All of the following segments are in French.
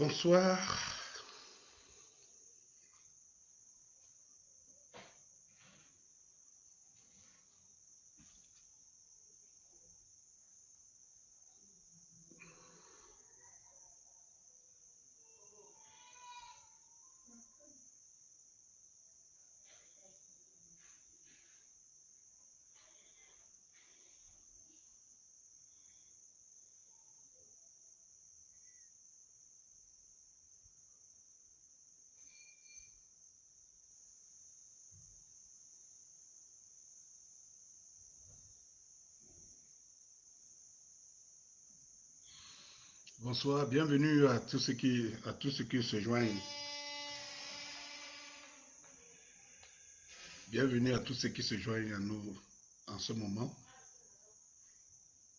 Bonsoir. Bonsoir, bienvenue à tous ceux qui se joignent. Bienvenue à tous ceux qui se joignent à nous en ce moment.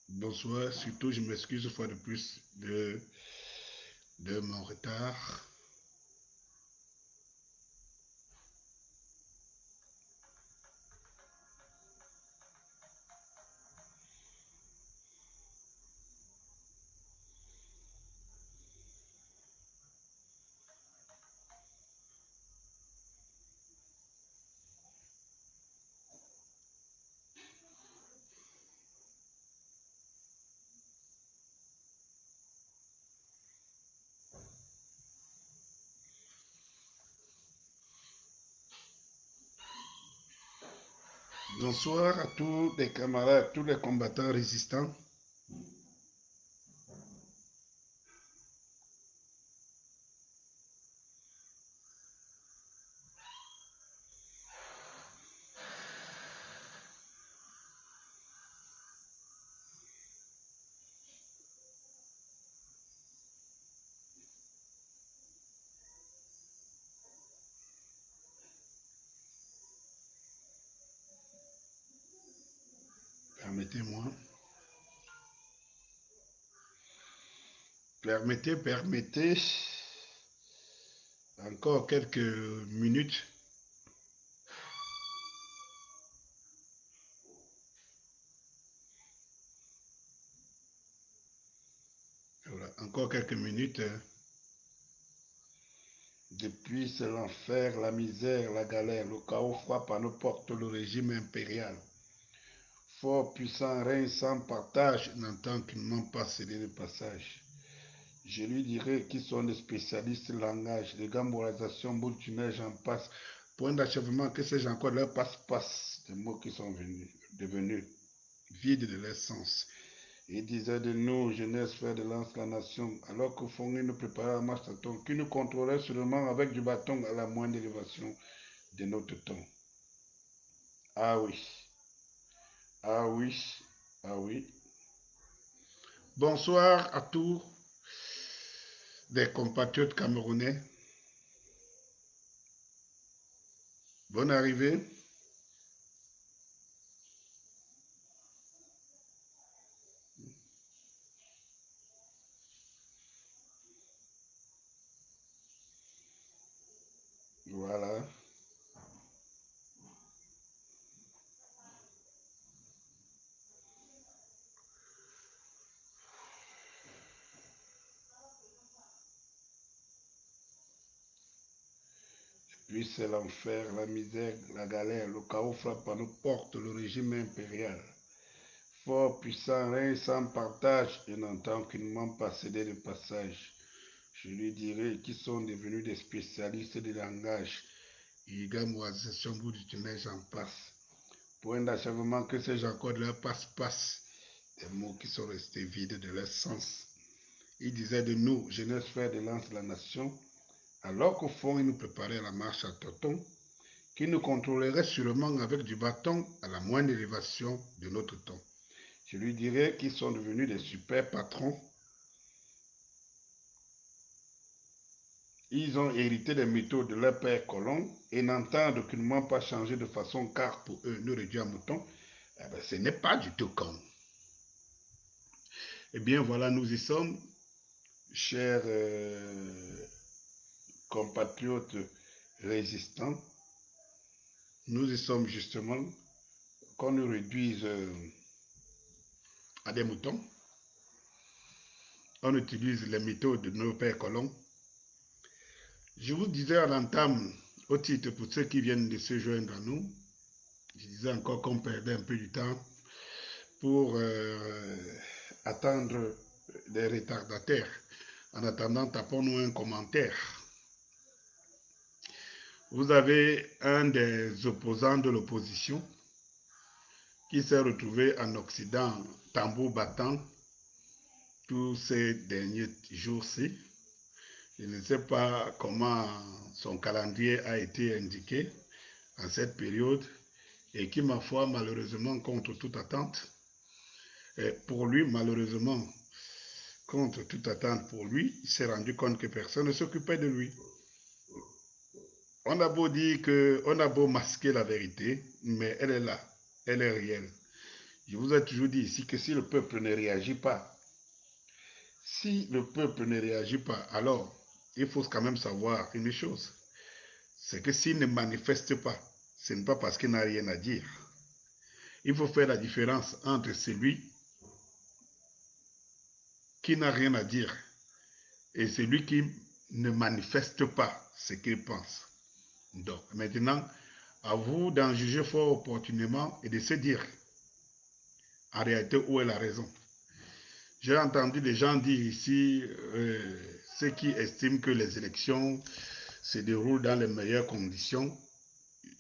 Bonsoir, surtout je m'excuse une fois de plus de mon retard. Bonsoir à tous les camarades, tous les combattants résistants. Permettez-moi. Permettez. Encore quelques minutes. Voilà, encore quelques minutes. Depuis, c'est l'enfer, la misère, la galère, le chaos frappe à nos portes le régime impérial. Fort puissant règne sans partage, n'entend qu'une pas céder le passage. Je lui dirai qu'ils sont des spécialistes langage, de gamborisation, bout du neige, j'en passe. Point d'achèvement, que sais-je encore de leur passe-passe, des mots qui sont devenus vides de leur sens. Il disait de nous, jeunesse, frères de lance la nation, alors qu'au fond, il nous préparait la marche tâton, qui nous contrôlait seulement avec du bâton à la moindre élévation de notre temps. Ah oui, ah oui, ah oui. Bonsoir à tous les compatriotes camerounais. Bonne arrivée. Voilà. Puis c'est l'enfer, la misère, la galère, le chaos frappe à nos portes, le régime impérial. Fort puissant règne sans partage et n'entend qu'une pas céder le passage. Je lui dirai qu'ils sont devenus des spécialistes du langage. Igamoisation bout du tunnel, j'en passe. Point d'achèvement, que sais-je encore de leur passe-passe. Des mots qui sont restés vides de leur sens. Il disait de nous, jeunesse frère de lance de la nation, alors qu'au fond, il nous préparait à la marche à tâtons, qui nous contrôlerait sûrement avec du bâton à la moindre élévation de notre temps. Je lui dirais qu'ils sont devenus des super patrons. Ils ont hérité des méthodes de leur père colon et n'entendent aucunement pas changer de façon car pour eux, nous réduire à mouton, ce n'est pas du tout con. Eh bien voilà, nous y sommes, chers compatriotes résistants. Nous y sommes justement qu'on nous réduise à des moutons. On utilise les méthodes de nos pères colons Je vous disais à l'entame, au titre pour ceux qui viennent de se joindre à nous, je disais encore qu'on perdait un peu du temps pour attendre des retardataires. En attendant, tapons-nous un commentaire. Vous avez un des opposants de l'opposition qui s'est retrouvé en Occident, tambour battant, tous ces derniers jours-ci. Je ne sais pas comment son calendrier a été indiqué en cette période et qui, ma foi, malheureusement, contre toute attente, et pour lui, malheureusement, contre toute attente pour lui, il s'est rendu compte que personne ne s'occupait de lui. On a beau dire que, on a beau masquer la vérité, mais elle est là, elle est réelle. Je vous ai toujours dit ici que si le peuple ne réagit pas, alors il faut quand même savoir une chose, c'est que s'il ne manifeste pas, ce n'est pas parce qu'il n'a rien à dire. Il faut faire la différence entre celui qui n'a rien à dire et celui qui ne manifeste pas ce qu'il pense. Donc, maintenant, à vous d'en juger fort opportunément et de se dire en réalité où est la raison. J'ai entendu des gens dire ici, ceux qui estiment que les élections se déroulent dans les meilleures conditions.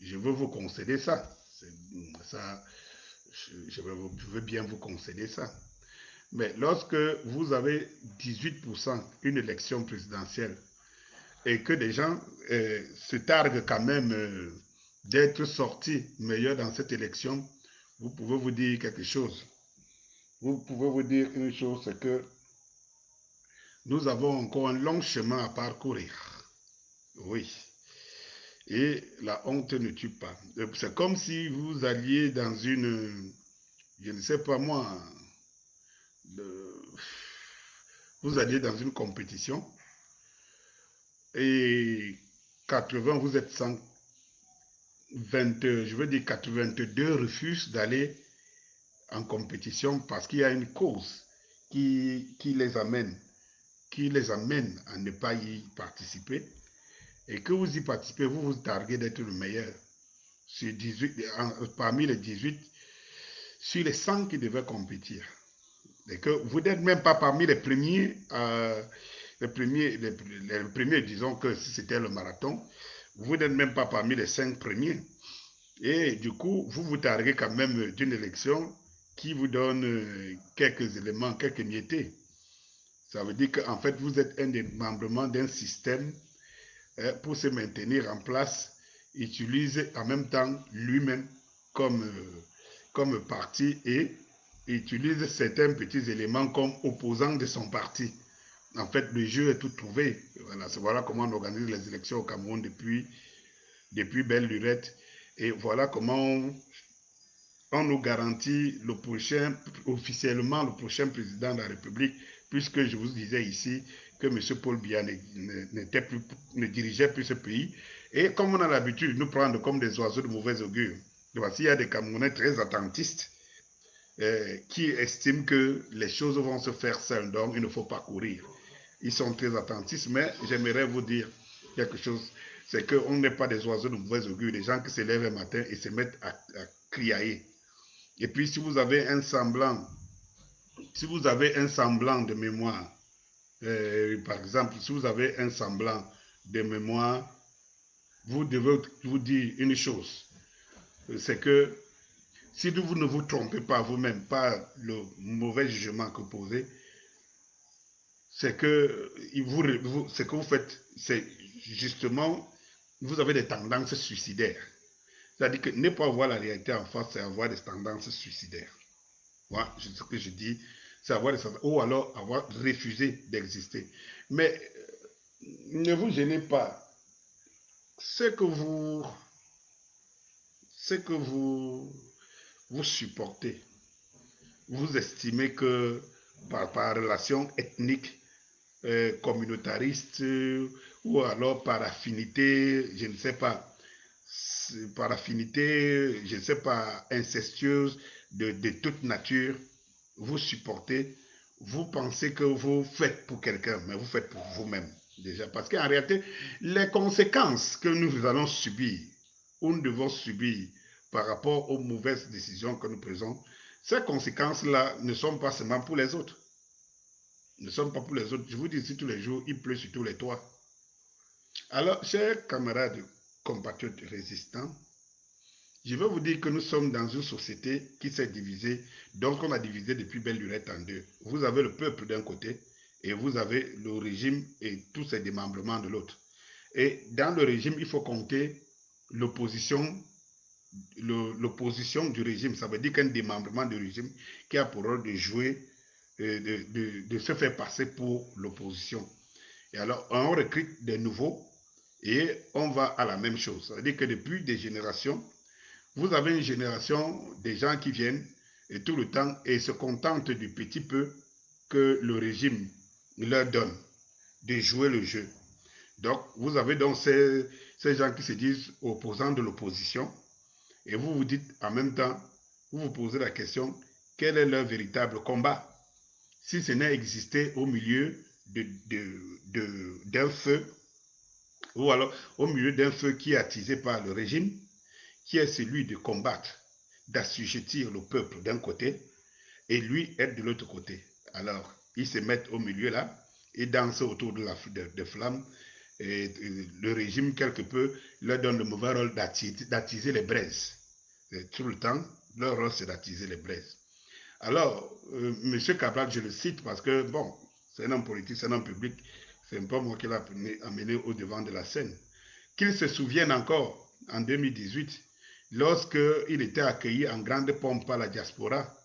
Je veux vous concéder ça. Ça je veux bien vous concéder ça. Mais lorsque vous avez 18% une élection présidentielle et que des gens se targuent quand même d'être sortis meilleurs dans cette élection, vous pouvez vous dire quelque chose. Vous pouvez vous dire une chose, c'est que nous avons encore un long chemin à parcourir. Oui. Et la honte ne tue pas. C'est comme si vous alliez dans une, je ne sais pas moi, vous alliez dans une compétition et 80, vous êtes 120, je veux dire 82 refusent d'aller en compétition parce qu'il y a une cause qui les amène à ne pas y participer. Et que vous y participez, vous vous targuez d'être le meilleur. Sur 18, parmi les 18, sur les 100 qui devaient compétir. Et que vous n'êtes même pas parmi les premiers, les premiers, disons que si c'était le marathon, vous n'êtes même pas parmi les 5 premiers. Et du coup, vous vous targuez quand même d'une élection qui vous donne quelques éléments, quelques miettés. Ça veut dire qu'en fait, vous êtes un démembrement d'un système pour se maintenir en place, utilise en même temps lui-même comme parti et utilise certains petits éléments comme opposants de son parti. En fait, le jeu est tout trouvé. Voilà comment on organise les élections au Cameroun depuis belle lurette. Et voilà comment on nous garantit officiellement le prochain président de la République, puisque je vous disais ici que M. Paul Biya ne dirigeait plus ce pays. Et comme on a l'habitude de nous prendre comme des oiseaux de mauvais augure, voici, il y a des Camerounais très attentistes qui estiment que les choses vont se faire seules, donc il ne faut pas courir. Ils sont très attentistes, mais j'aimerais vous dire quelque chose, c'est qu'on n'est pas des oiseaux de mauvais augure, des gens qui se lèvent un matin et se mettent à criailler. Et puis si vous avez un semblant de mémoire, par exemple, si vous avez un semblant de mémoire, vous devez vous dire une chose, c'est que si vous ne vous trompez pas vous-même, pas le mauvais jugement que vous posez, c'est que ce que vous faites, c'est justement, vous avez des tendances suicidaires. C'est-à-dire que ne pas voir la réalité en face, c'est avoir des tendances suicidaires. Voilà ce que je dis, c'est avoir des tendances, ou alors avoir refusé d'exister. Mais ne vous gênez pas. Ce que vous supportez, vous estimez que par relation ethnique, communautariste, ou alors par affinité, je ne sais pas, par affinité, je ne sais pas, incestueuse de toute nature, vous supportez, vous pensez que vous faites pour quelqu'un, mais vous faites pour vous-même. Déjà, parce qu'en réalité, les conséquences que nous allons subir, ou nous devons subir par rapport aux mauvaises décisions que nous prenons, ces conséquences-là ne sont pas seulement pour les autres. Ne sont pas pour les autres. Je vous dis ici tous les jours, il pleut sur tous les toits. Alors, chers camarades, compatriotes résistants, je vais vous dire que nous sommes dans une société qui s'est divisée, donc on a divisé depuis belle lurette en deux. Vous avez le peuple d'un côté et vous avez le régime et tous ses démembrements de l'autre. Et dans le régime, il faut compter l'opposition du régime. Ça veut dire qu'un démembrement du régime qui a pour rôle de jouer, de se faire passer pour l'opposition. Et alors, on recrute des nouveaux et on va à la même chose. Ça veut dire que depuis des générations, vous avez une génération des gens qui viennent et tout le temps et se contentent du petit peu que le régime leur donne de jouer le jeu. Donc, vous avez donc ces gens qui se disent opposants de l'opposition et vous vous dites en même temps, vous vous posez la question, quel est leur véritable combat? Si ce n'est exister au milieu d'un feu, ou alors au milieu d'un feu qui est attisé par le régime, qui est celui de combattre, d'assujettir le peuple d'un côté, et lui être de l'autre côté. Alors, ils se mettent au milieu là, et dansent autour de flammes, et le régime, quelque peu, leur donne le mauvais rôle d'attiser les braises. Et tout le temps, leur rôle, c'est d'attiser les braises. Alors, M. Cabral, je le cite parce que, bon, c'est un homme politique, c'est un homme public, c'est pas moi qui l'ai amené au devant de la scène. Qu'il se souvienne encore, en 2018, lorsqu'il était accueilli en grande pompe par la diaspora,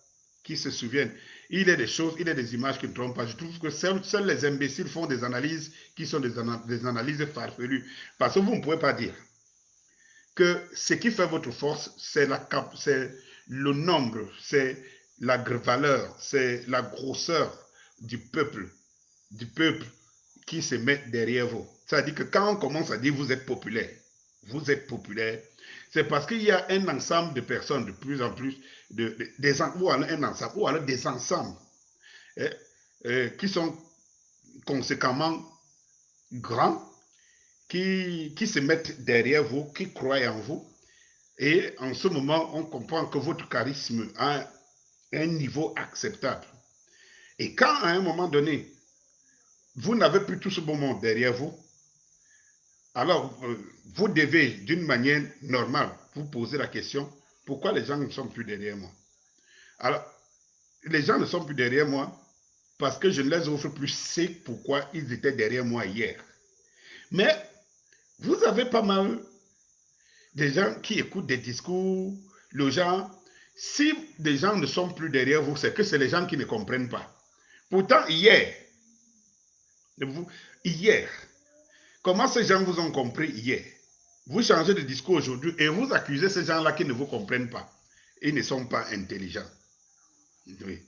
qui se souviennent, il y a des choses, il y a des images qui ne trompent pas. Je trouve que seuls les imbéciles font des analyses qui sont des analyses farfelues. Parce que vous ne pouvez pas dire que ce qui fait votre force, c'est le nombre, c'est la valeur, c'est la grosseur du peuple qui se met derrière vous. C'est-à-dire que quand on commence à dire vous êtes populaire, c'est parce qu'il y a un ensemble de personnes de plus en plus, ou alors un ensemble, ou alors des ensembles qui sont conséquemment grands, qui se mettent derrière vous, qui croient en vous. Et en ce moment, on comprend que votre charisme a un niveau acceptable. Et quand à un moment donné, vous n'avez plus tout ce beau monde derrière vous, alors vous devez, d'une manière normale, vous poser la question, pourquoi les gens ne sont plus derrière moi? Alors, les gens ne sont plus derrière moi parce que je ne les offre plus c'est pourquoi ils étaient derrière moi hier. Mais vous avez pas mal de gens qui écoutent des discours, le genre, si des gens ne sont plus derrière vous, c'est que c'est les gens qui ne comprennent pas. Pourtant, hier, comment ces gens vous ont compris hier? Vous changez de discours aujourd'hui et vous accusez ces gens-là qui ne vous comprennent pas. Ils ne sont pas intelligents. Oui.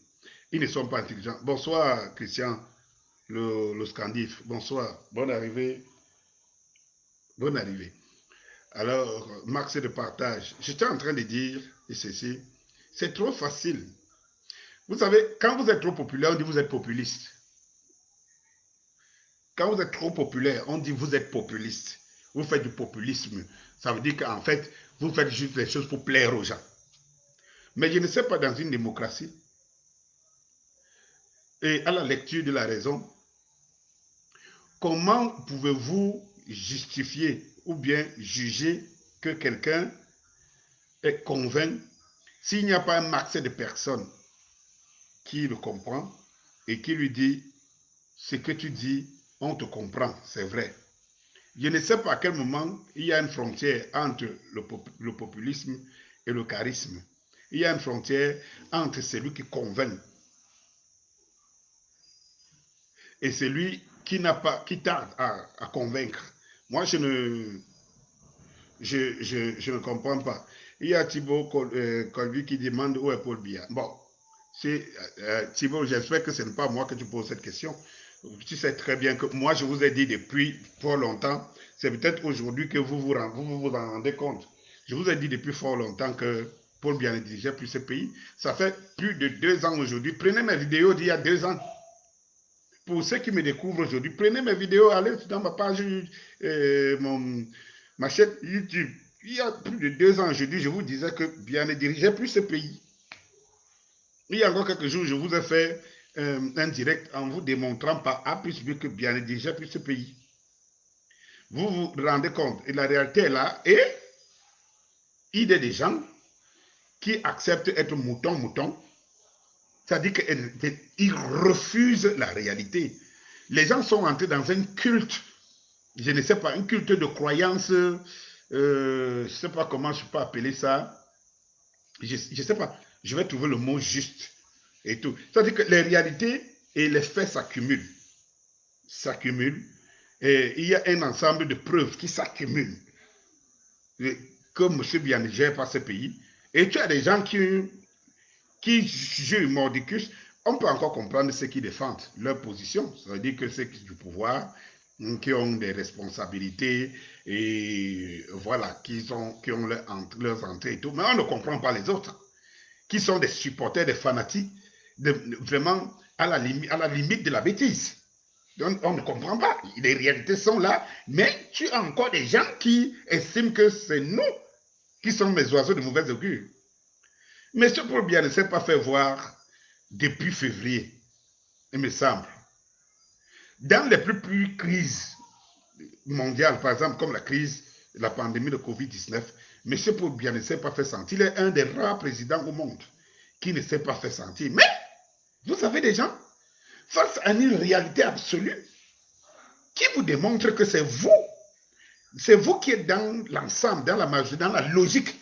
Ils ne sont pas intelligents. Bonsoir, Christian, le Scandif. Bonsoir. Bonne arrivée. Bonne arrivée. Alors, Max de partage. J'étais en train de dire ceci. C'est trop facile. Vous savez, quand vous êtes trop populaire, on dit vous êtes populiste. Quand vous êtes trop populaire, on dit vous êtes populiste. Vous faites du populisme. Ça veut dire qu'en fait, vous faites juste les choses pour plaire aux gens. Mais je ne sais pas, dans une démocratie, et à la lecture de la raison, comment pouvez-vous justifier ou bien juger que quelqu'un est convaincu s'il n'y a pas un max de personnes qui le comprend et qui lui dit ce que tu dis, on te comprend, c'est vrai. Je ne sais pas à quel moment il y a une frontière entre le populisme et le charisme. Il y a une frontière entre celui qui convainc et celui qui tarde à convaincre. Moi, je ne comprends pas. Il y a Thibault Colby qui demande où est Paul Biya. Bon, Thibault, j'espère que ce n'est pas moi que tu poses cette question. Tu sais très bien que moi, je vous ai dit depuis fort longtemps, c'est peut-être aujourd'hui que vous vous en rendez compte. Je vous ai dit depuis fort longtemps que Paul Biya ne dirigeait plus ce pays. Ça fait plus de 2 ans aujourd'hui. Prenez mes vidéos d'il y a 2 ans. pour ceux qui me découvrent aujourd'hui, prenez mes vidéos, allez dans ma page, ma chaîne YouTube. Il y a plus de 2 ans, je vous disais que bien ne dirigeait plus ce pays. Il y a encore quelques jours, je vous ai fait un direct en vous démontrant par A plus B que bien ne dirigeait plus ce pays. Vous vous rendez compte, et la réalité est là, et il y a des gens qui acceptent être mouton, c'est-à-dire qu'ils refusent la réalité. Les gens sont entrés dans un culte, je ne sais pas, un culte de croyance, je ne sais pas comment je peux appeler ça, je ne sais pas, je vais trouver le mot juste et tout. C'est-à-dire que les réalités et les faits s'accumulent, et il y a un ensemble de preuves qui s'accumulent, que M. Biya ne gère pas ce pays, et tu as des gens qui jugent mordicus. On peut encore comprendre ceux qui défendent leur position, ça veut dire que ceux du pouvoir, qui ont des responsabilités, et voilà, qui ont leurs entrées et tout, mais on ne comprend pas les autres, qui sont des supporters, des fanatiques, vraiment à la limite de la bêtise. Donc, on ne comprend pas. Les réalités sont là, mais tu as encore des gens qui estiment que c'est nous qui sommes les oiseaux de mauvais augure. Mais ce Paul Biya ne s'est pas fait voir depuis février, il me semble. Dans les plus crises mondiales, par exemple, comme la crise de la pandémie de Covid-19, M. Paul Biya ne s'est pas fait sentir. Il est un des rares présidents au monde qui ne s'est pas fait sentir. Mais, vous avez des gens, face à une réalité absolue, qui vous démontre que c'est vous qui êtes dans l'ensemble, dans la logique.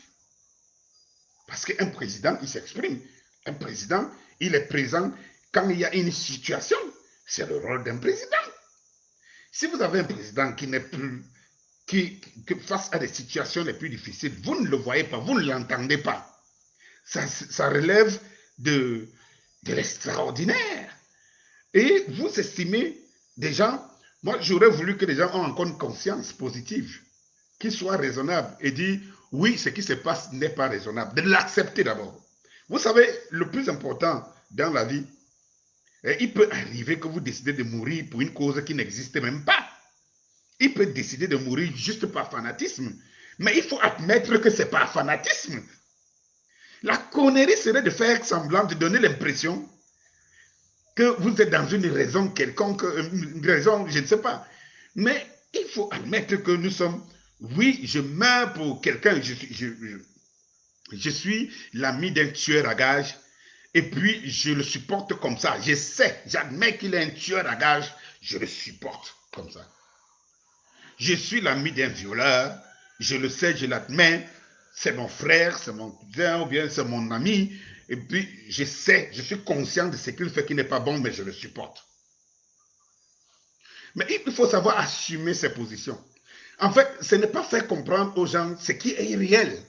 Parce qu'un président, il s'exprime. Un président, il est présent quand il y a une situation. C'est le rôle d'un président. Si vous avez un président qui n'est plus, qui face à des situations les plus difficiles, vous ne le voyez pas, vous ne l'entendez pas. Ça relève de l'extraordinaire. Et vous estimez des gens, moi j'aurais voulu que les gens aient encore une conscience positive, qui soit raisonnable et dire oui, ce qui se passe n'est pas raisonnable, de l'accepter d'abord. Vous savez, le plus important dans la vie, il peut arriver que vous décidez de mourir pour une cause qui n'existe même pas. Il peut décider de mourir juste par fanatisme, mais il faut admettre que ce n'est pas fanatisme. La connerie serait de faire semblant, de donner l'impression que vous êtes dans une raison quelconque, une raison, je ne sais pas. Mais il faut admettre que nous sommes, oui, je meurs pour quelqu'un, je suis l'ami d'un tueur à gages, et puis je le supporte comme ça. Je sais, j'admets qu'il est un tueur à gages, je le supporte comme ça. Je suis l'ami d'un violeur, je le sais, je l'admets, c'est mon frère, c'est mon cousin, ou bien c'est mon ami, et puis je sais, je suis conscient de ce qu'il fait qui n'est pas bon, mais je le supporte. Mais il faut savoir assumer ses positions. En fait, ce n'est pas faire comprendre aux gens ce qui est irréel.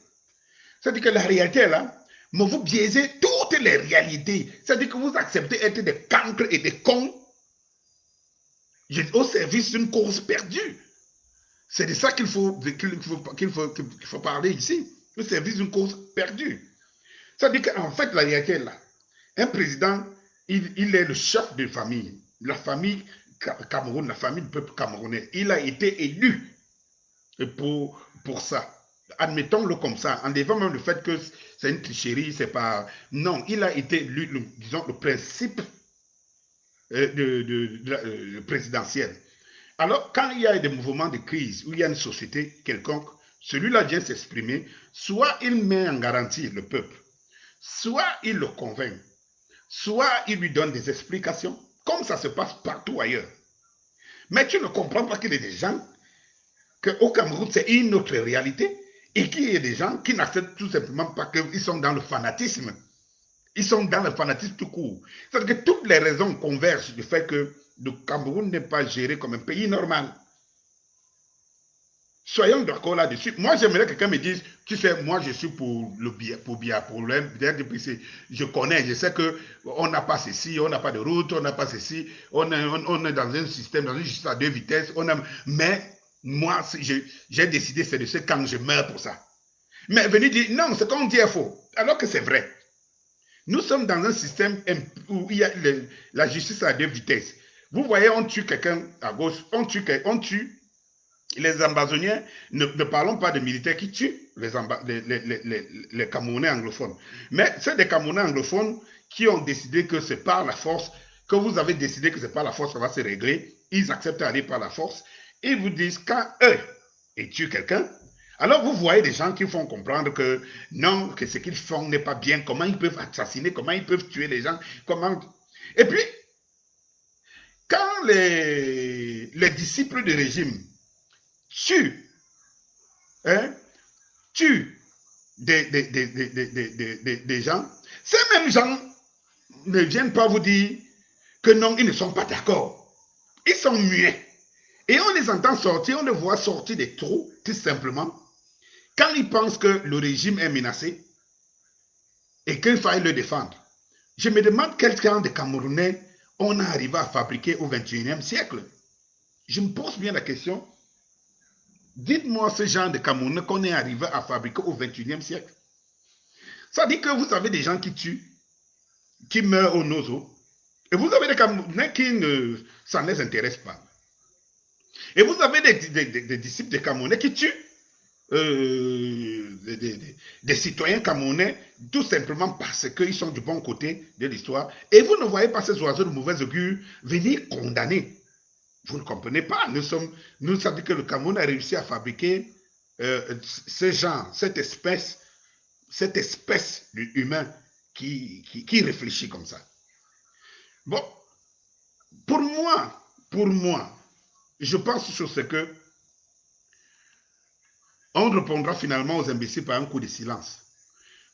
C'est-à-dire que la réalité est là, mais vous biaisez toutes les réalités. C'est-à-dire que vous acceptez être des cancres et des cons au service d'une cause perdue. C'est de ça qu'il faut parler ici, au service d'une cause perdue. C'est-à-dire qu'en fait, la réalité est là. Un président, il est le chef de famille. La famille Cameroun, la famille du peuple camerounais. Il a été élu pour ça. Admettons-le comme ça, en défendant même le fait que c'est une tricherie, c'est pas... Non, il a été élu, disons, le principe présidentiel. Alors, quand il y a des mouvements de crise, où il y a une société quelconque, celui-là vient s'exprimer, soit il met en garantie le peuple, soit il le convainc, soit il lui donne des explications, comme ça se passe partout ailleurs. Mais tu ne comprends pas qu'il y a des gens, qu'au Cameroun, c'est une autre réalité, et qu'il y a des gens qui n'acceptent tout simplement pas qu'ils sont dans le fanatisme. Ils sont dans le fanatisme tout court. C'est-à-dire que toutes les raisons convergent du fait que le Cameroun n'est pas géré comme un pays normal. Soyons d'accord là-dessus. Moi, j'aimerais que quelqu'un me dise, tu sais, moi, je suis pour le Biya, pour le RDPC. Je connais, je sais qu'on n'a pas ceci, on n'a pas de route, on n'a pas ceci, on est dans un système, dans une justice à 2 vitesses, mais moi, j'ai décidé, c'est de ce quand je meurs pour ça. Mais venir dire, non, ce qu'on dit est faux, alors que c'est vrai. Nous sommes dans un système où il y a la justice à 2 vitesses. Vous voyez, on tue quelqu'un à gauche, on tue. Les Amazoniens, ne parlons pas de militaires qui tuent les Camerounais anglophones. Mais c'est des Camerounais anglophones qui ont décidé que c'est par la force, que vous avez décidé que c'est par la force, ça va se régler. Ils acceptent d'aller par la force. Ils vous disent quand eux, ils tuent quelqu'un, alors vous voyez des gens qui font comprendre que non, que ce qu'ils font n'est pas bien, comment ils peuvent assassiner, comment ils peuvent tuer les gens, comment... Et puis, quand les disciples du régime tuent, hein, tuent des gens, ces mêmes gens ne viennent pas vous dire que non, ils ne sont pas d'accord. Ils sont muets. Et on les entend sortir, on les voit sortir des trous, tout simplement, quand ils pensent que le régime est menacé et qu'il faille le défendre. Je me demande quel genre de Camerounais on a arrivé à fabriquer au XXIe siècle. Je me pose bien la question. Dites-moi ce genre de Camerounais qu'on est arrivé à fabriquer au XXIe siècle. Ça dit que vous avez des gens qui tuent, qui meurent au nozo, et vous avez des Camerounais qui ne s'en les intéressent pas. Et vous avez des disciples de Camerounais qui tuent des citoyens camerounais tout simplement parce qu'ils sont du bon côté de l'histoire. Et vous ne voyez pas ces oiseaux de mauvaise augure venir condamner. Vous ne comprenez pas. Nous savons que le Cameroun a réussi à fabriquer ce genre, cette espèce d'humain qui réfléchit comme ça. Bon, pour moi, je pense sur ce que on répondra finalement aux imbéciles par un coup de silence.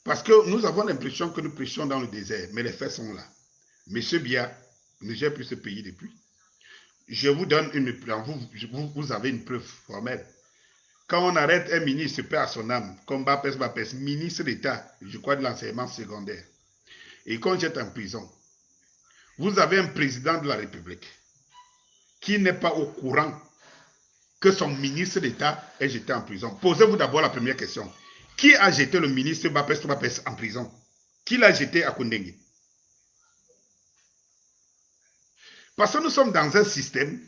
Parce que nous avons l'impression que nous prêchons dans le désert, mais les faits sont là. Monsieur Biya ne gère plus ce pays depuis. Je vous donne une preuve, vous avez une preuve formelle. Quand on arrête un ministre, paix à son âme, comme Bapes, ministre d'État, je crois de l'enseignement secondaire, et qu'on jette en prison, vous avez un président de la République qui n'est pas au courant que son ministre d'État est jeté en prison. Posez-vous d'abord la première question. Qui a jeté le ministre Bapes en prison? Qui l'a jeté à Koundégué? Parce que nous sommes dans un système,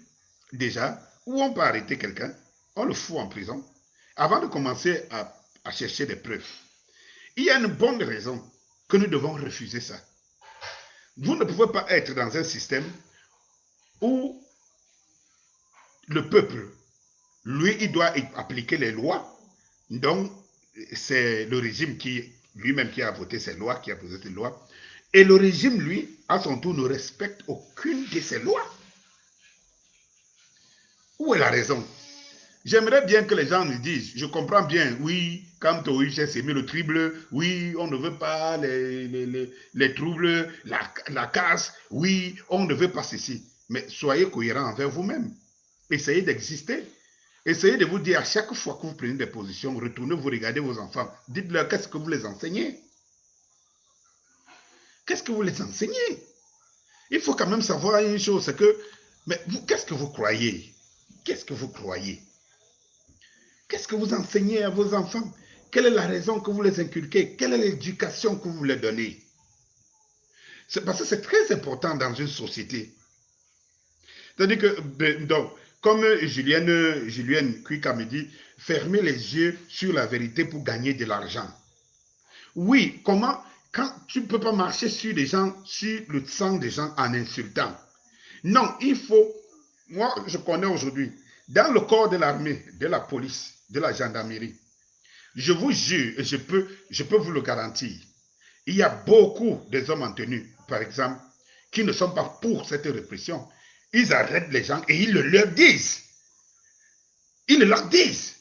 déjà, où on peut arrêter quelqu'un, on le fout en prison, avant de commencer à chercher des preuves. Il y a une bonne raison que nous devons refuser ça. Vous ne pouvez pas être dans un système où le peuple, lui, il doit appliquer les lois. Donc, c'est le régime qui lui-même qui a voté ces lois, qui a posé ces lois. Et le régime, lui, à son tour, ne respecte aucune de ces lois. Où est la raison? J'aimerais bien que les gens nous disent, je comprends bien, oui, quand au UGS mis le trouble, oui, on ne veut pas les troubles, la casse, oui, on ne veut pas ceci. Mais soyez cohérents envers vous-même. Essayez d'exister. Essayez de vous dire à chaque fois que vous prenez des positions, retournez, vous regardez vos enfants, dites-leur qu'est-ce que vous les enseignez. Qu'est-ce que vous les enseignez? Il faut quand même savoir une chose, c'est que, mais qu'est-ce que vous croyez? Qu'est-ce que vous croyez? Qu'est-ce que vous enseignez à vos enfants? Quelle est la raison que vous les inculquez? Quelle est l'éducation que vous leur donnez? C'est parce que c'est très important dans une société. C'est-à-dire que, donc, comme Julienne Kwika me dit, fermez les yeux sur la vérité pour gagner de l'argent. Oui, comment? Quand tu ne peux pas marcher sur des gens, sur le sang des gens en insultant. Non, il faut, moi je connais aujourd'hui, dans le corps de l'armée, de la police, de la gendarmerie, je vous jure, et je peux vous le garantir, il y a beaucoup des hommes en tenue, par exemple, qui ne sont pas pour cette répression. Ils arrêtent les gens et ils le leur disent. Ils le leur disent.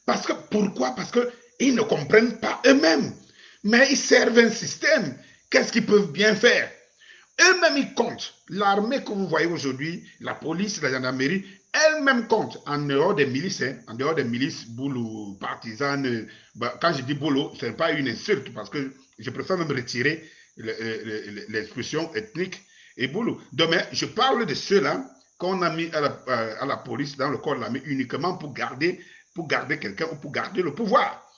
Parce que, pourquoi? Parce qu'ils ne comprennent pas eux-mêmes. Mais ils servent un système. Qu'est-ce qu'ils peuvent bien faire? Eux-mêmes, ils comptent. L'armée que vous voyez aujourd'hui, la police, la gendarmerie, elle-même compte en dehors des milices, en dehors des milices boulot, partisanes. Quand je dis boulot, ce n'est pas une insulte parce que je préfère même retirer l'expression ethnique et boulot. Donc, je parle de ceux-là qu'on a mis à la police dans le corps de l'armée uniquement pour garder quelqu'un ou pour garder le pouvoir.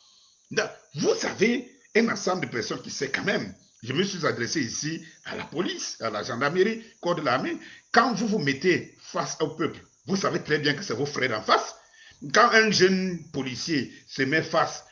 Donc, vous avez un ensemble de personnes qui sait quand même, je me suis adressé ici à la police, à la gendarmerie, corps de l'armée. Quand vous vous mettez face au peuple, vous savez très bien que c'est vos frères en face. Quand un jeune policier se met face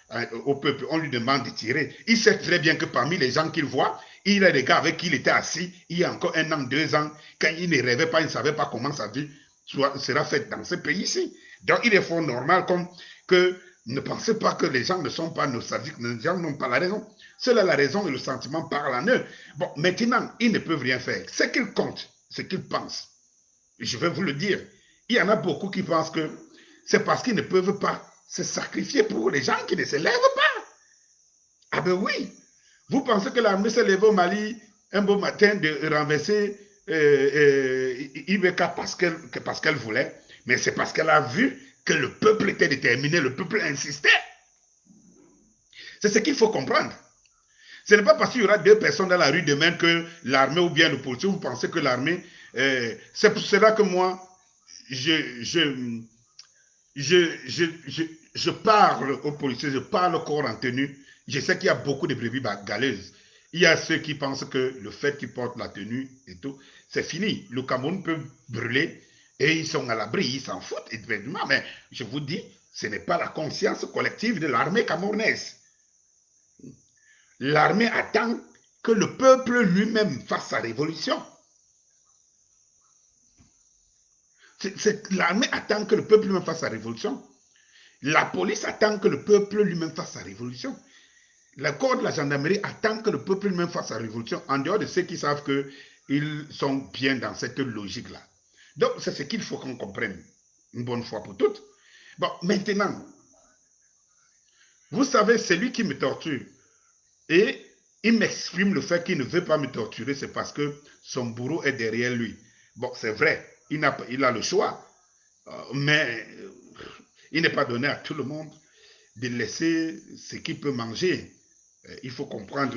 au peuple, on lui demande de tirer. Il sait très bien que parmi les gens qu'il voit, il y a des gars avec qui il était assis il y a encore 1 an, 2 ans, quand il ne rêvait pas, il ne savait pas comment sa vie sera faite dans ce pays-ci. Donc il est fort normal comme que ne pensez pas que les gens ne sont pas nostalgiques, les gens n'ont pas la raison. Seule la raison et le sentiment parlent en eux. Bon, maintenant, ils ne peuvent rien faire. Ce qu'ils comptent, ce qu'ils pensent. Je vais vous le dire. Il y en a beaucoup qui pensent que c'est parce qu'ils ne peuvent pas se sacrifier pour les gens qui ne se lèvent pas. Ah ben oui. Vous pensez que l'armée s'est levée au Mali un beau matin de renverser Ibeka parce qu'elle voulait, mais c'est parce qu'elle a vu que le peuple était déterminé, le peuple insistait. C'est ce qu'il faut comprendre. Ce n'est pas parce qu'il y aura 2 personnes dans la rue demain que l'armée ou bien le policier, vous pensez que l'armée... c'est pour cela que moi, je parle aux policiers, je parle au corps en tenue. Je sais qu'il y a beaucoup de brebis galeuses. Il y a ceux qui pensent que le fait qu'ils portent la tenue et tout, c'est fini. Le Cameroun peut brûler et ils sont à l'abri, ils s'en foutent évidemment. Mais je vous dis, ce n'est pas la conscience collective de l'armée camerounaise. L'armée attend que le peuple lui-même fasse sa révolution. L'armée attend que le peuple lui-même fasse sa révolution. La police attend que le peuple lui-même fasse sa révolution. Le corps de la gendarmerie attend que le peuple lui-même fasse sa révolution, en dehors de ceux qui savent qu'ils sont bien dans cette logique-là. Donc, c'est ce qu'il faut qu'on comprenne une bonne fois pour toutes. Bon, maintenant, vous savez, c'est lui qui me torture. Et il m'exprime le fait qu'il ne veut pas me torturer, c'est parce que son bourreau est derrière lui. Bon, c'est vrai, il a le choix, mais il n'est pas donné à tout le monde de laisser ce qu'il peut manger. Il faut comprendre.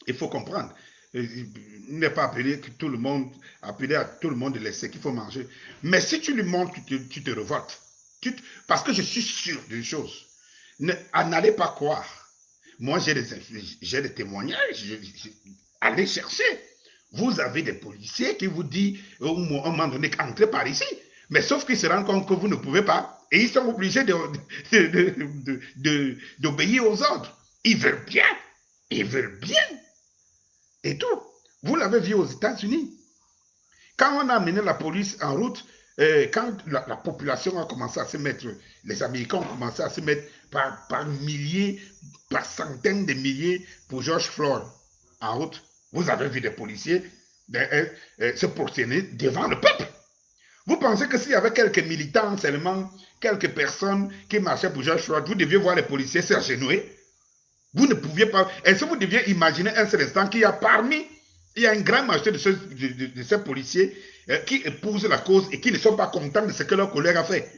Il faut comprendre. Il n'est pas appelé que tout le monde, appelé à tout le monde de laisser ce qu'il faut manger. Mais si tu lui montres, tu te révoltes. Parce que je suis sûr d'une chose. N'allez pas croire. Moi, j'ai des témoignages. Allez chercher. Vous avez des policiers qui vous disent, au moment donné, entrez par ici. Mais sauf qu'ils se rendent compte que vous ne pouvez pas. Et ils sont obligés d'obéir aux ordres. Ils veulent bien. Ils veulent bien. Et tout. Vous l'avez vu aux États-Unis. Quand on a amené la police en route, quand la population a commencé à se mettre, les Américains ont commencé à se mettre par milliers, par centaines de milliers pour George Floyd en route, vous avez vu des policiers se prosterner devant le peuple. Vous pensez que s'il y avait quelques militants seulement, quelques personnes qui marchaient pour George Floyd, vous deviez voir les policiers s'agenouiller? Vous ne pouviez pas. Est-ce que vous deviez imaginer un seul instant qu'il y a il y a une grande majorité de ces policiers qui épousent la cause et qui ne sont pas contents de ce que leur collègue a fait.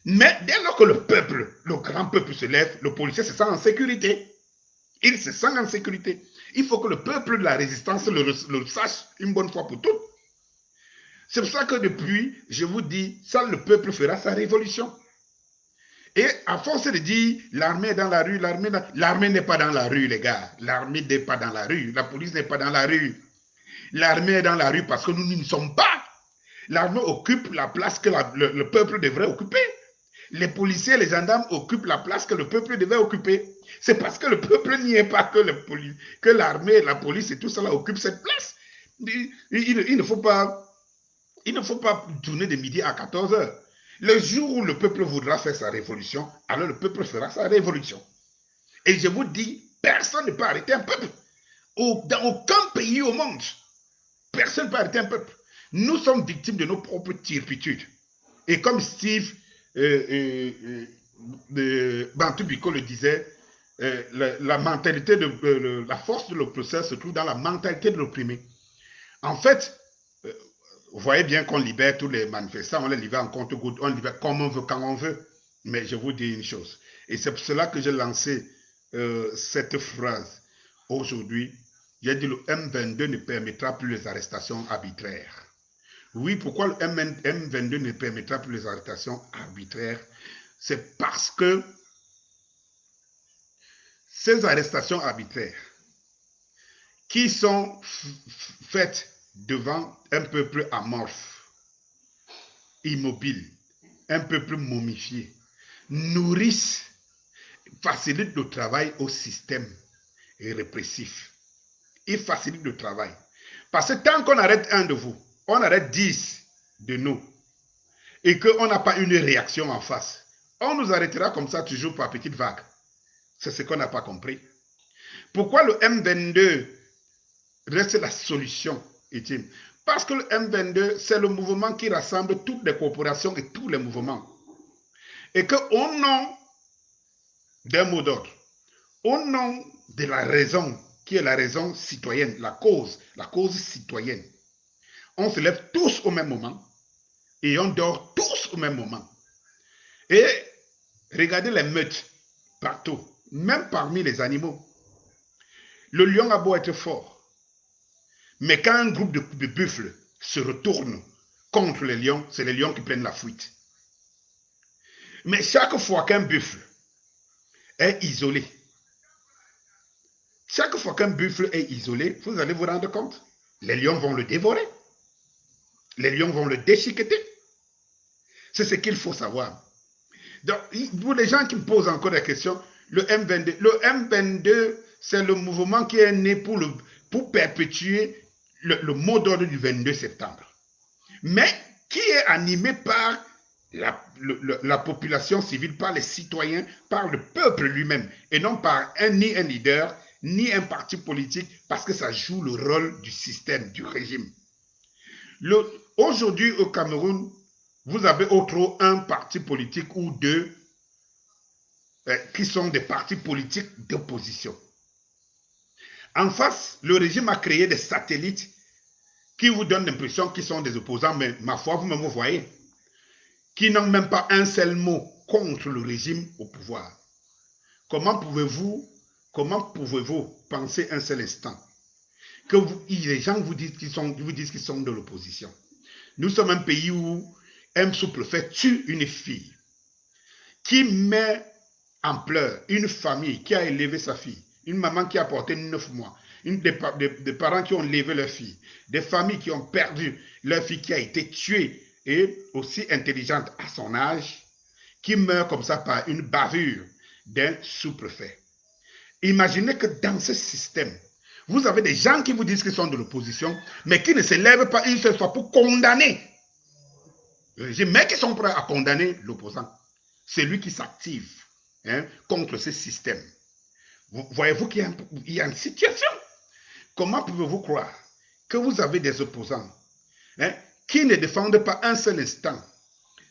Mais dès lors que le peuple, le grand peuple se lève, le policier se sent en sécurité. Il se sent en sécurité. Il faut que le peuple de la résistance le sache une bonne fois pour toutes. C'est pour ça que depuis, je vous dis, ça le peuple fera sa révolution. Et à force de dire l'armée est dans la rue, l'armée n'est pas dans la rue, les gars. L'armée n'est pas dans la rue. La police n'est pas dans la rue. L'armée est dans la rue parce que nous n'y sommes pas. L'armée occupe la place que le peuple devrait occuper. Les policiers, les gendarmes occupent la place que le peuple devait occuper. C'est parce que le peuple n'y est pas que l'armée, la police et tout ça occupent cette place. Il ne faut pas tourner de midi à 14 heures. Le jour où le peuple voudra faire sa révolution, alors le peuple fera sa révolution. Et je vous dis, personne ne peut arrêter un peuple. Dans aucun pays au monde, personne ne peut arrêter un peuple. Nous sommes victimes de nos propres turpitudes. Et comme Steve Bantu Biko le disait, la mentalité la force de l'oppresseur se trouve dans la mentalité de l'opprimé. En fait, vous voyez bien qu'on libère tous les manifestants, on les libère en compte-gouttes, on les libère comme on veut, quand on veut. Mais je vous dis une chose, et c'est pour cela que j'ai lancé cette phrase aujourd'hui. J'ai dit le M22 ne permettra plus les arrestations arbitraires. Oui, pourquoi le M22 ne permettra plus les arrestations arbitraires? C'est parce que ces arrestations arbitraires qui sont faites devant un peuple amorphe, immobile, un peuple momifié, nourrissent, facilitent le travail au système répressif. Ils facilitent le travail. Parce que tant qu'on arrête un de vous, on arrête 10 de nous, et qu'on n'a pas une réaction en face, on nous arrêtera comme ça toujours par petites vagues. C'est ce qu'on n'a pas compris. Pourquoi le M22 reste la solution ultime? Parce que le M22, c'est le mouvement qui rassemble toutes les corporations et tous les mouvements. Et qu'au nom d'un mot d'ordre, au nom de la raison, qui est la raison citoyenne, la cause citoyenne, on se lève tous au même moment et on dort tous au même moment. Et regardez les meutes partout, même parmi les animaux. Le lion a beau être fort, mais quand un groupe de buffles se retourne contre les lions, c'est les lions qui prennent la fuite. Mais chaque fois qu'un buffle est isolé, vous allez vous rendre compte, les lions vont le dévorer. Les lions vont le déchiqueter. C'est ce qu'il faut savoir. Donc, pour les gens qui me posent encore des questions, le M22, c'est le mouvement qui est né pour perpétuer le mot d'ordre du 22 septembre. Mais qui est animé par la population civile, par les citoyens, par le peuple lui-même, et non par ni un leader, ni un parti politique, parce que ça joue le rôle du système, du régime. Aujourd'hui au Cameroun, vous avez au trop un parti politique ou deux qui sont des partis politiques d'opposition. En face, le régime a créé des satellites qui vous donnent l'impression qu'ils sont des opposants, mais ma foi, vous-même vous voyez, qui n'ont même pas un seul mot contre le régime au pouvoir. Comment pouvez-vous penser un seul instant que les gens vous disent qu'ils sont de l'opposition? Nous sommes un pays où un sous-préfet tue une fille qui met en pleurs une famille qui a élevé sa fille, une maman qui a porté 9 mois, des parents qui ont élevé leur fille, des familles qui ont perdu leur fille qui a été tuée et aussi intelligente à son âge, qui meurt comme ça par une bavure d'un sous-préfet. Imaginez que dans ce système, vous avez des gens qui vous disent qu'ils sont de l'opposition, mais qui ne se lèvent pas une seule fois pour condamner le régime, mais qui sont prêts à condamner l'opposant. C'est lui qui s'active contre ce système. Voyez-vous qu'il y a une situation. Comment pouvez-vous croire que vous avez des opposants qui ne défendent pas un seul instant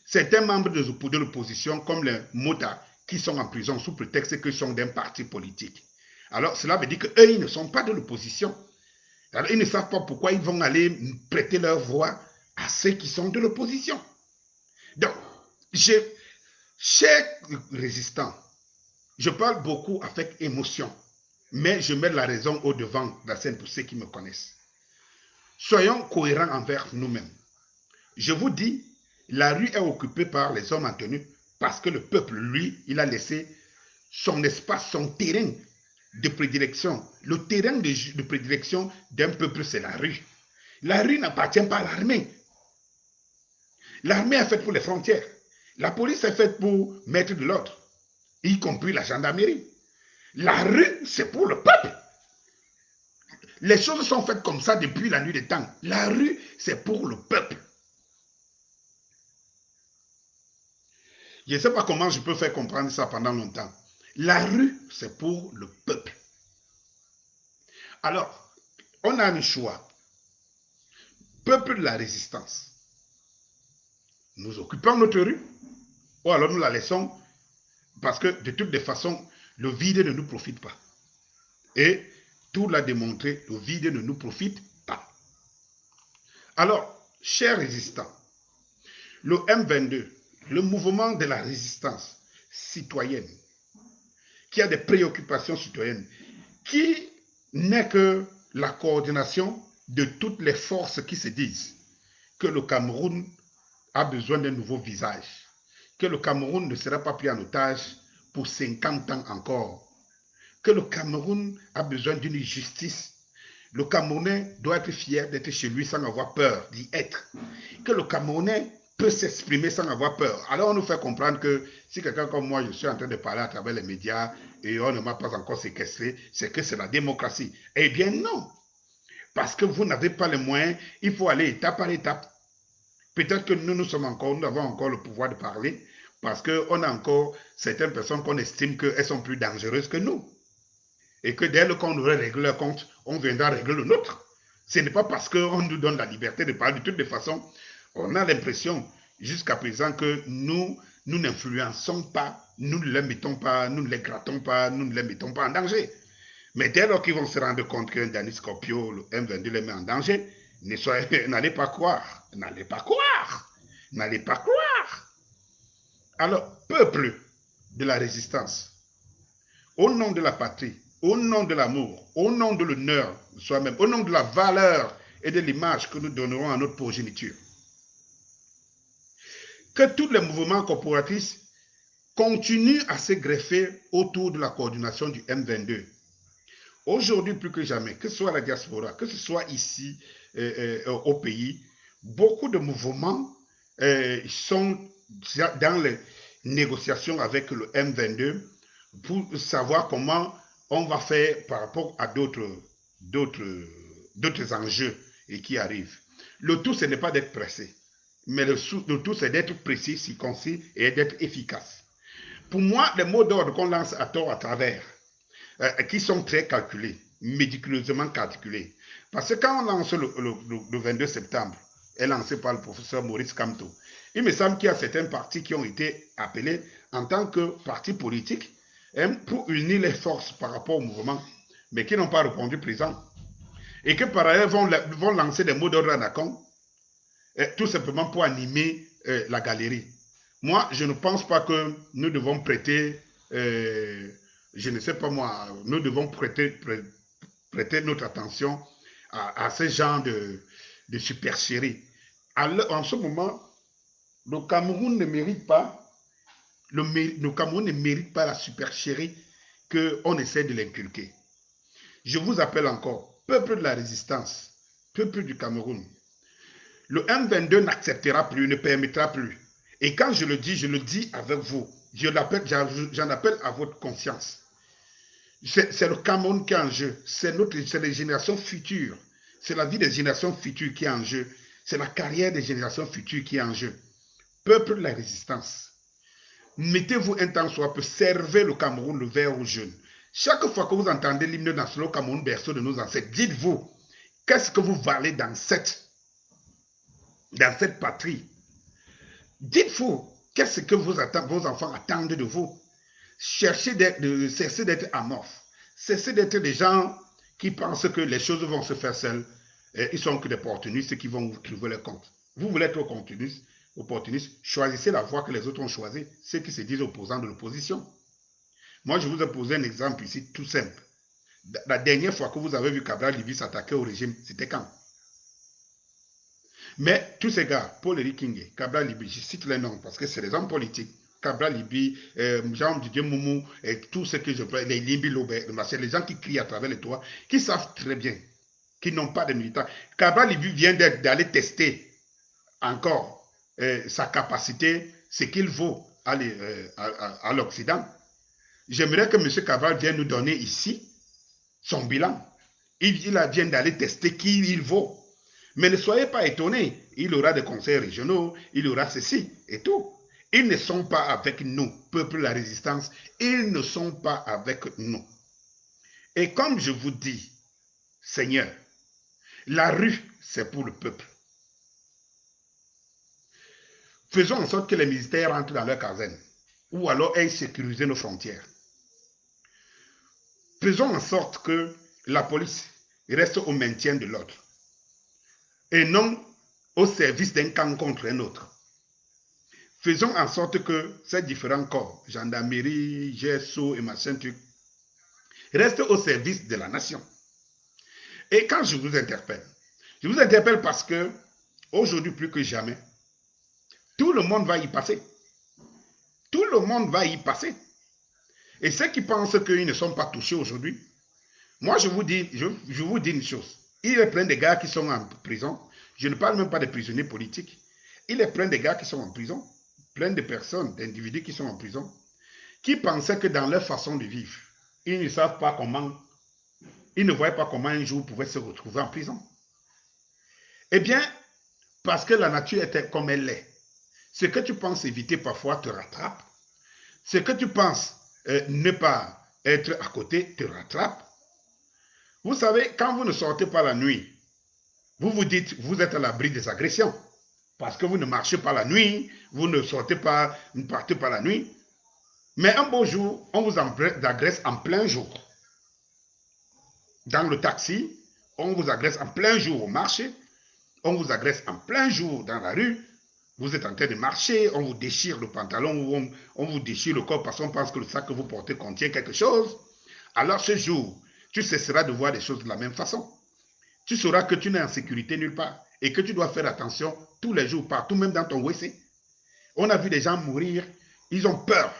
certains membres de l'opposition, comme les Mota, qui sont en prison sous prétexte qu'ils sont d'un parti politique? Alors, cela veut dire qu'eux, ils ne sont pas de l'opposition. Alors, ils ne savent pas pourquoi ils vont aller prêter leur voix à ceux qui sont de l'opposition. Donc, chers résistants, je parle beaucoup avec émotion, mais je mets la raison au devant de la scène pour ceux qui me connaissent. Soyons cohérents envers nous-mêmes. Je vous dis, la rue est occupée par les hommes en tenue parce que le peuple, lui, il a laissé son espace, son terrain de prédilection. Le terrain de prédilection d'un peuple, c'est la rue. La rue n'appartient pas à l'armée. L'armée est faite pour les frontières. La police est faite pour mettre de l'ordre, y compris la gendarmerie. La rue, c'est pour le peuple. Les choses sont faites comme ça depuis la nuit des temps. La rue, c'est pour le peuple. Je ne sais pas comment je peux faire comprendre ça pendant longtemps. La rue, c'est pour le peuple. Alors, on a un choix. Peuple de la résistance. Nous occupons notre rue, ou alors nous la laissons, parce que de toutes les façons, le vide ne nous profite pas. Et tout l'a démontré, le vide ne nous profite pas. Alors, chers résistants, le M22, le mouvement de la résistance citoyenne, qui a des préoccupations citoyennes, qui n'est que la coordination de toutes les forces qui se disent que le Cameroun a besoin d'un nouveau visage, que le Cameroun ne sera pas pris en otage pour 50 ans encore, que le Cameroun a besoin d'une justice, Le Camerounais doit être fier d'être chez lui sans avoir peur d'y être. Que le Camerounais peut s'exprimer sans avoir peur. Alors on nous fait comprendre que si quelqu'un comme moi, je suis en train de parler à travers les médias et on ne m'a pas encore séquestré, c'est que c'est la démocratie. Eh bien non. Parce que vous n'avez pas les moyens, il faut aller étape par étape. Peut-être que nous avons encore le pouvoir de parler parce qu'on a encore certaines personnes qu'on estime qu'elles sont plus dangereuses que nous. Et que dès lors qu'on aurait réglé leur compte, on viendra régler le nôtre. Ce n'est pas parce qu'on nous donne la liberté de parler. De toutes les façons, on a l'impression jusqu'à présent que nous n'influençons pas, nous ne les mettons pas, nous ne les grattons pas, nous ne les mettons pas en danger. Mais dès lors qu'ils vont se rendre compte qu'un Danny Scorpio, le M22 les met en danger, n'allez pas croire, n'allez pas croire, n'allez pas croire. Alors, peuple de la résistance, au nom de la patrie, au nom de l'amour, au nom de l'honneur de soi-même, au nom de la valeur et de l'image que nous donnerons à notre progéniture, que tous les mouvements corporatistes continuent à se greffer autour de la coordination du M22. Aujourd'hui, plus que jamais, que ce soit la diaspora, que ce soit ici au pays, beaucoup de mouvements sont dans les négociations avec le M22 pour savoir comment on va faire par rapport à d'autres enjeux et qui arrivent. Le tout, ce n'est pas d'être pressé, mais le tout, c'est d'être précis, circoncis et d'être efficace. Pour moi, les mots d'ordre qu'on lance à tort à travers, qui sont très calculés, méticuleusement calculés. Parce que quand on lance le 22 septembre, est lancé par le professeur Maurice Kamto, il me semble qu'il y a certains partis qui ont été appelés en tant que partis politiques pour unir les forces par rapport au mouvement, mais qui n'ont pas répondu présent. Et que par ailleurs vont lancer des mots d'ordre à Nakon, tout simplement pour animer la galerie. Moi, je ne pense pas que nous devons prêter, je ne sais pas moi, nous devons prêter notre attention à ce genre de supercherie. En ce moment, le Cameroun ne mérite pas, le Cameroun ne mérite pas la supercherie qu'on essaie de l'inculquer. Je vous appelle encore, peuple de la résistance, peuple du Cameroun. Le M22 n'acceptera plus, ne permettra plus. Et quand je le dis avec vous. J'en appelle à votre conscience. C'est le Cameroun qui est en jeu. C'est les générations futures. C'est la vie des générations futures qui est en jeu. C'est la carrière des générations futures qui est en jeu. Peuple de la résistance. Mettez-vous un temps soit peu, servez le Cameroun, le vert aux jeunes. Chaque fois que vous entendez l'hymne national Cameroun, berceau de nos ancêtres, dites-vous, qu'est-ce que vous valez dans cette patrie? Dites-vous, qu'est-ce que vos enfants attendent de vous? Cessez d'être amorphes. Cessez d'être des gens qui pensent que les choses vont se faire seules. Ils sont que des opportunistes qui vont vous trouver les comptes. Vous voulez être opportuniste, choisissez la voie que les autres ont choisie, ceux qui se disent opposants de l'opposition. Moi, je vous ai posé un exemple ici, tout simple. La dernière fois que vous avez vu Cabral Libye s'attaquer au régime, c'était quand? Mais tous ces gars, Paul Éric Kingé, Cabral Libye, je cite les noms parce que c'est des hommes politiques. Cabral Libye, Jean-Didier Moumou, et tout ce que je peux, les Limbi Lobé, c'est les gens qui crient à travers les toits, qui savent très bien qu'ils n'ont pas de militants. Cabral Libye vient d'aller tester encore sa capacité, ce qu'il vaut à l'Occident. J'aimerais que M. Cabral vienne nous donner ici son bilan. Il vient d'aller tester qui il vaut. Mais ne soyez pas étonnés, il aura des conseils régionaux, il aura ceci et tout. Ils ne sont pas avec nous, peuple de la résistance, ils ne sont pas avec nous. Et comme je vous dis, Seigneur, la rue, c'est pour le peuple. Faisons en sorte que les militaires rentrent dans leur caserne, ou alors aient sécurisé nos frontières. Faisons en sorte que la police reste au maintien de l'ordre, et non au service d'un camp contre un autre. Faisons en sorte que ces différents corps, gendarmerie, GSO et machin truc, restent au service de la nation. Et quand je vous interpelle parce que, aujourd'hui plus que jamais, tout le monde va y passer. Tout le monde va y passer. Et ceux qui pensent qu'ils ne sont pas touchés aujourd'hui, Moi, je vous dis une chose. Il est plein de gars qui sont en prison. Je ne parle même pas des prisonniers politiques. Il est plein de gars qui sont en prison. Plein de personnes, d'individus qui sont en prison, qui pensaient que dans leur façon de vivre, ils ne savent pas comment, ils ne voyaient pas comment un jour ils pouvaient se retrouver en prison. Eh bien, parce que la nature était comme elle est. Ce que tu penses éviter parfois te rattrape. Ce que tu penses ne pas être à côté te rattrape. Vous savez, quand vous ne sortez pas la nuit, vous vous dites, vous êtes à l'abri des agressions. Parce que vous ne marchez pas la nuit, vous ne sortez pas, ne partez pas la nuit. Mais un beau jour, on vous agresse en plein jour. Dans le taxi, on vous agresse en plein jour au marché, on vous agresse en plein jour dans la rue. Vous êtes en train de marcher, on vous déchire le pantalon, on vous déchire le corps parce qu'on pense que le sac que vous portez contient quelque chose. Alors ce jour, tu cesseras de voir les choses de la même façon. Tu sauras que tu n'es en sécurité nulle part et que tu dois faire attention tous les jours, partout, même dans ton WC. On a vu des gens mourir, ils ont peur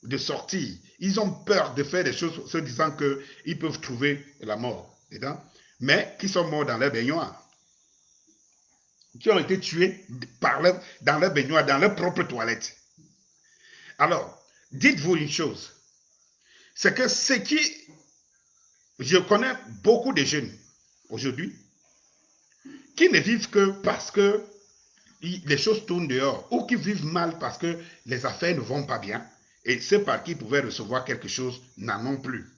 de sortir, ils ont peur de faire des choses se disant qu'ils peuvent trouver la mort dedans, mais qui sont morts dans leur baignoire, qui ont été tués dans leur baignoire, dans leur propre toilette. Alors, dites-vous une chose, c'est que ce qui... Je connais beaucoup de jeunes aujourd'hui qui ne vivent que parce que les choses tournent dehors ou qui vivent mal parce que les affaires ne vont pas bien et ceux par qui pouvaient recevoir quelque chose n'en ont plus.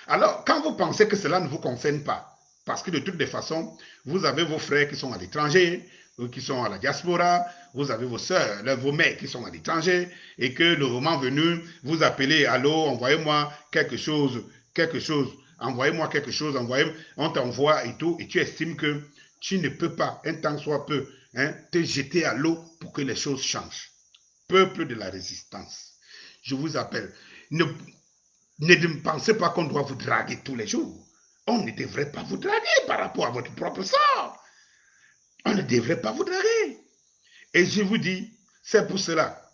Alors, quand vous pensez que cela ne vous concerne pas, parce que de toutes les façons, vous avez vos frères qui sont à l'étranger, qui sont à la diaspora, vous avez vos soeurs, vos mères qui sont à l'étranger, et que le moment venu, vous appelez, allô, envoyez-moi quelque chose, envoyez-moi quelque chose, on t'envoie et tout, et tu estimes que tu ne peux pas, un temps soit peu, te jeter à l'eau pour que les choses changent. Peuple de la résistance, je vous appelle, ne pensez pas qu'on doit vous draguer tous les jours. On ne devrait pas vous draguer par rapport à votre propre sort. On ne devrait pas vous draguer. Et je vous dis, c'est pour cela,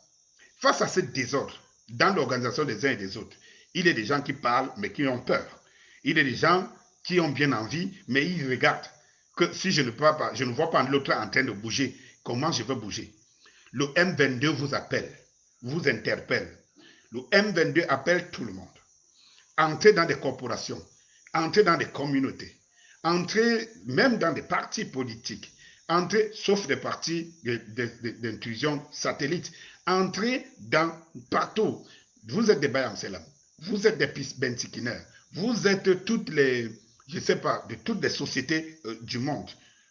face à ce désordre, dans l'organisation des uns et des autres, il y a des gens qui parlent, mais qui ont peur. Il y a des gens qui ont bien envie, mais ils regardent que si je ne vois pas l'autre en train de bouger, comment je vais bouger? Le M22 vous appelle, vous interpelle. Le M22 appelle tout le monde. Entrez dans des corporations, entrez dans des communautés, entrez même dans des partis politiques, entrez, sauf des partis d'intrusion satellite, entrez dans partout. Vous êtes des Bayam Selam, vous êtes des Bentikineurs, vous êtes toutes les, je ne sais pas, de toutes les sociétés du monde.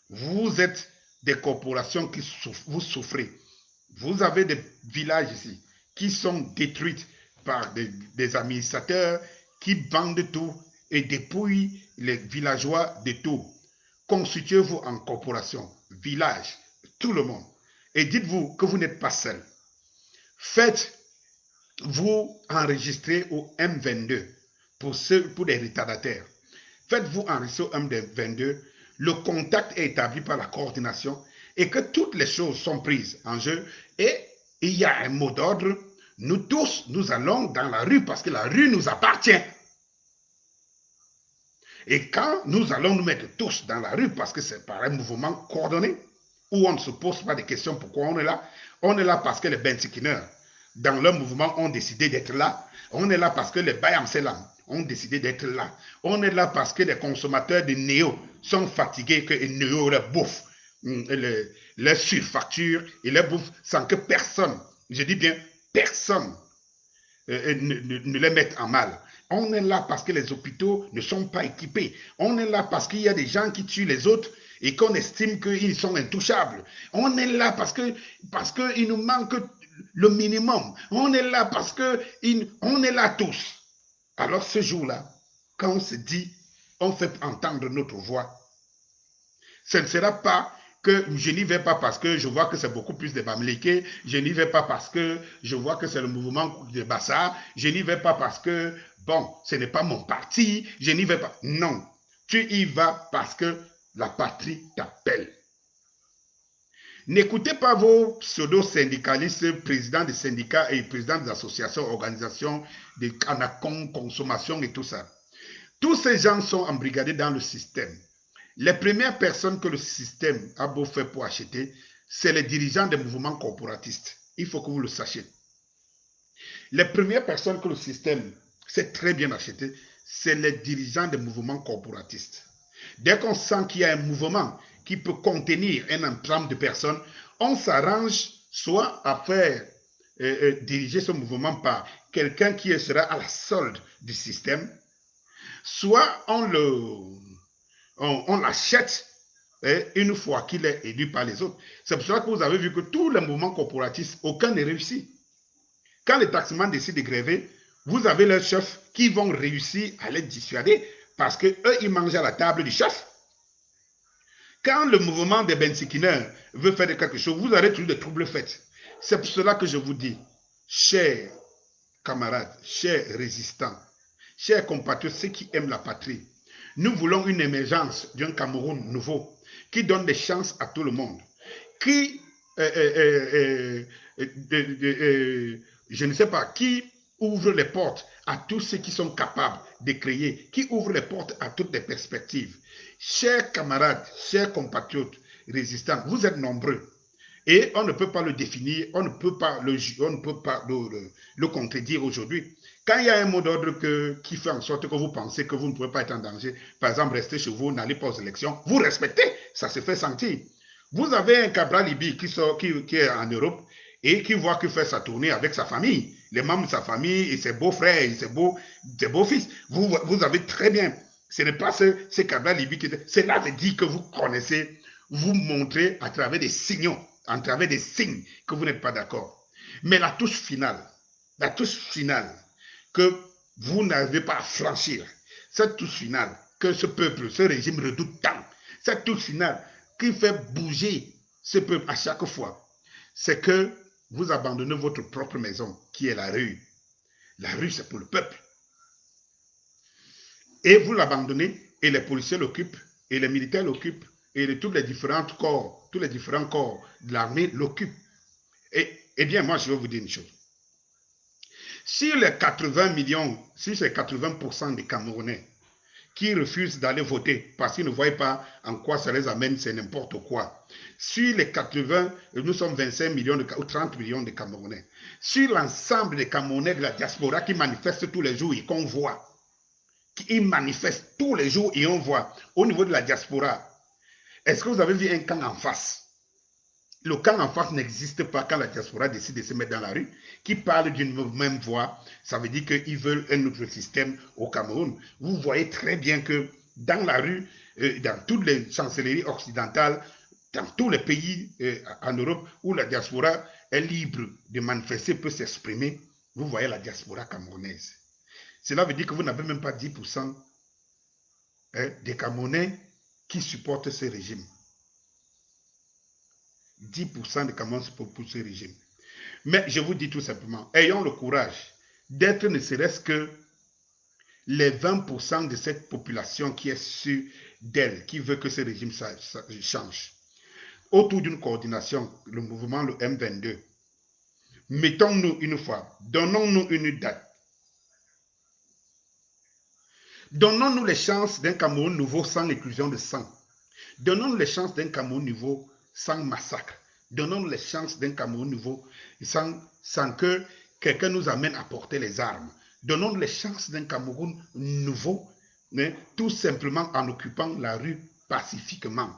Vous êtes des corporations qui vous souffrez. Vous avez des villages ici qui sont détruits par des administrateurs qui vendent tout et dépouillent les villageois de tout. Constituez-vous en corporation, village, tout le monde. Et dites-vous que vous n'êtes pas seul. Faites-vous enregistrer au M22 pour les retardataires. Faites-vous enregistrer au M22. Le contact est établi par la coordination et que toutes les choses sont prises en jeu. Et il y a un mot d'ordre. Nous tous, nous allons dans la rue parce que la rue nous appartient. Et quand nous allons nous mettre tous dans la rue parce que c'est par un mouvement coordonné, où on ne se pose pas de questions pourquoi on est là parce que les Bentikineurs, dans leur mouvement, ont décidé d'être là. On est là parce que les Bayam Selam ont décidé d'être là. On est là parce que les consommateurs de Néo sont fatigués que Néo leur bouffe, les surfacture et les bouffe sans que personne, je dis bien personne, ne les mette en mal. On est là parce que les hôpitaux ne sont pas équipés. On est là parce qu'il y a des gens qui tuent les autres et qu'on estime qu'ils sont intouchables. On est là parce qu'il nous manque le minimum. On est là parce qu'on est là tous. Alors ce jour-là, quand on se dit, on fait entendre notre voix, ce ne sera pas que je n'y vais pas parce que je vois que c'est beaucoup plus de Bamileke, je n'y vais pas parce que je vois que c'est le mouvement de Bassa, je n'y vais pas parce que, bon, ce n'est pas mon parti, je n'y vais pas. Non, tu y vas parce que la patrie t'appelle. N'écoutez pas vos pseudo-syndicalistes, présidents des syndicats et présidents des associations, organisations, des canacons, consommation et tout ça. Tous ces gens sont embrigadés dans le système. Les premières personnes que le système a beau faire pour acheter, c'est les dirigeants des mouvements corporatistes. Il faut que vous le sachiez. Les premières personnes que le système sait très bien acheter, c'est les dirigeants des mouvements corporatistes. Dès qu'on sent qu'il y a un mouvement qui peut contenir un ensemble de personnes, on s'arrange soit à faire diriger ce mouvement par quelqu'un qui sera à la solde du système, soit on l'achète une fois qu'il est élu par les autres. C'est pour cela que vous avez vu que tous les mouvements corporatistes, aucun n'est réussi. Quand les taximans décident de gréver, vous avez leurs chefs qui vont réussir à les dissuader parce qu'eux, ils mangent à la table du chef. Quand le mouvement des Bensikineurs veut faire quelque chose, vous aurez toujours des troubles faits. C'est pour cela que je vous dis, chers camarades, chers résistants, chers compatriotes, ceux qui aiment la patrie, nous voulons une émergence d'un Cameroun nouveau qui donne des chances à tout le monde, qui, je ne sais pas, qui ouvre les portes à tous ceux qui sont capables de créer, qui ouvre les portes à toutes les perspectives. Chers camarades, chers compatriotes résistants, vous êtes nombreux et on ne peut pas le définir, on ne peut pas le contredire aujourd'hui. Quand il y a un mot d'ordre qui fait en sorte que vous pensez que vous ne pouvez pas être en danger, par exemple, restez chez vous, n'allez pas aux élections, vous respectez, ça se fait sentir. Vous avez un Cabral Libi qui est en Europe et qui voit qu'il fait sa tournée avec sa famille, les membres de sa famille et ses beaux-frères et ses beaux-fils. Vous avez très bien, ce n'est pas ce Cabral Libi qui... Cela veut dire que vous connaissez, vous montrez à travers des signaux, à travers des signes que vous n'êtes pas d'accord. Mais la touche finale que vous n'arrivez pas à franchir, cette touche finale que ce peuple, ce régime redoute tant, cette touche finale qui fait bouger ce peuple à chaque fois, c'est que vous abandonnez votre propre maison, qui est la rue. La rue, c'est pour le peuple. Et vous l'abandonnez, et les policiers l'occupent, et les militaires l'occupent, et tous les différents corps de l'armée l'occupent. Eh bien, moi, je vais vous dire une chose. Sur les 80 millions, si c'est 80% des Camerounais qui refusent d'aller voter parce qu'ils ne voient pas en quoi ça les amène, c'est n'importe quoi. Sur les 80, nous sommes 25 millions ou 30 millions de Camerounais. Sur l'ensemble des Camerounais de la diaspora qui manifestent tous les jours et qu'on voit, qui manifestent tous les jours et on voit, au niveau de la diaspora, est-ce que vous avez vu un camp en face? Le camp en face n'existe pas quand la diaspora décide de se mettre dans la rue, qui parle d'une même voix. Ça veut dire qu'ils veulent un autre système au Cameroun. Vous voyez très bien que dans la rue, dans toutes les chancelleries occidentales, dans tous les pays en Europe où la diaspora est libre de manifester, peut s'exprimer, vous voyez la diaspora camerounaise. Cela veut dire que vous n'avez même pas 10% des Camerounais qui supportent ce régime. 10% des Camerounais pour ce régime. Mais je vous dis tout simplement, ayons le courage d'être ne serait-ce que les 20% de cette population qui est sûre d'elle, qui veut que ce régime change. Autour d'une coordination, le mouvement, le M22, mettons-nous une fois, donnons-nous une date. Donnons-nous les chances d'un Cameroun nouveau sans éclusion de sang. Donnons-nous les chances d'un Cameroun nouveau sans massacre. Donnons-nous les chances d'un Cameroun nouveau sans que quelqu'un nous amène à porter les armes. Donnons-nous les chances d'un Cameroun nouveau, mais tout simplement en occupant la rue pacifiquement.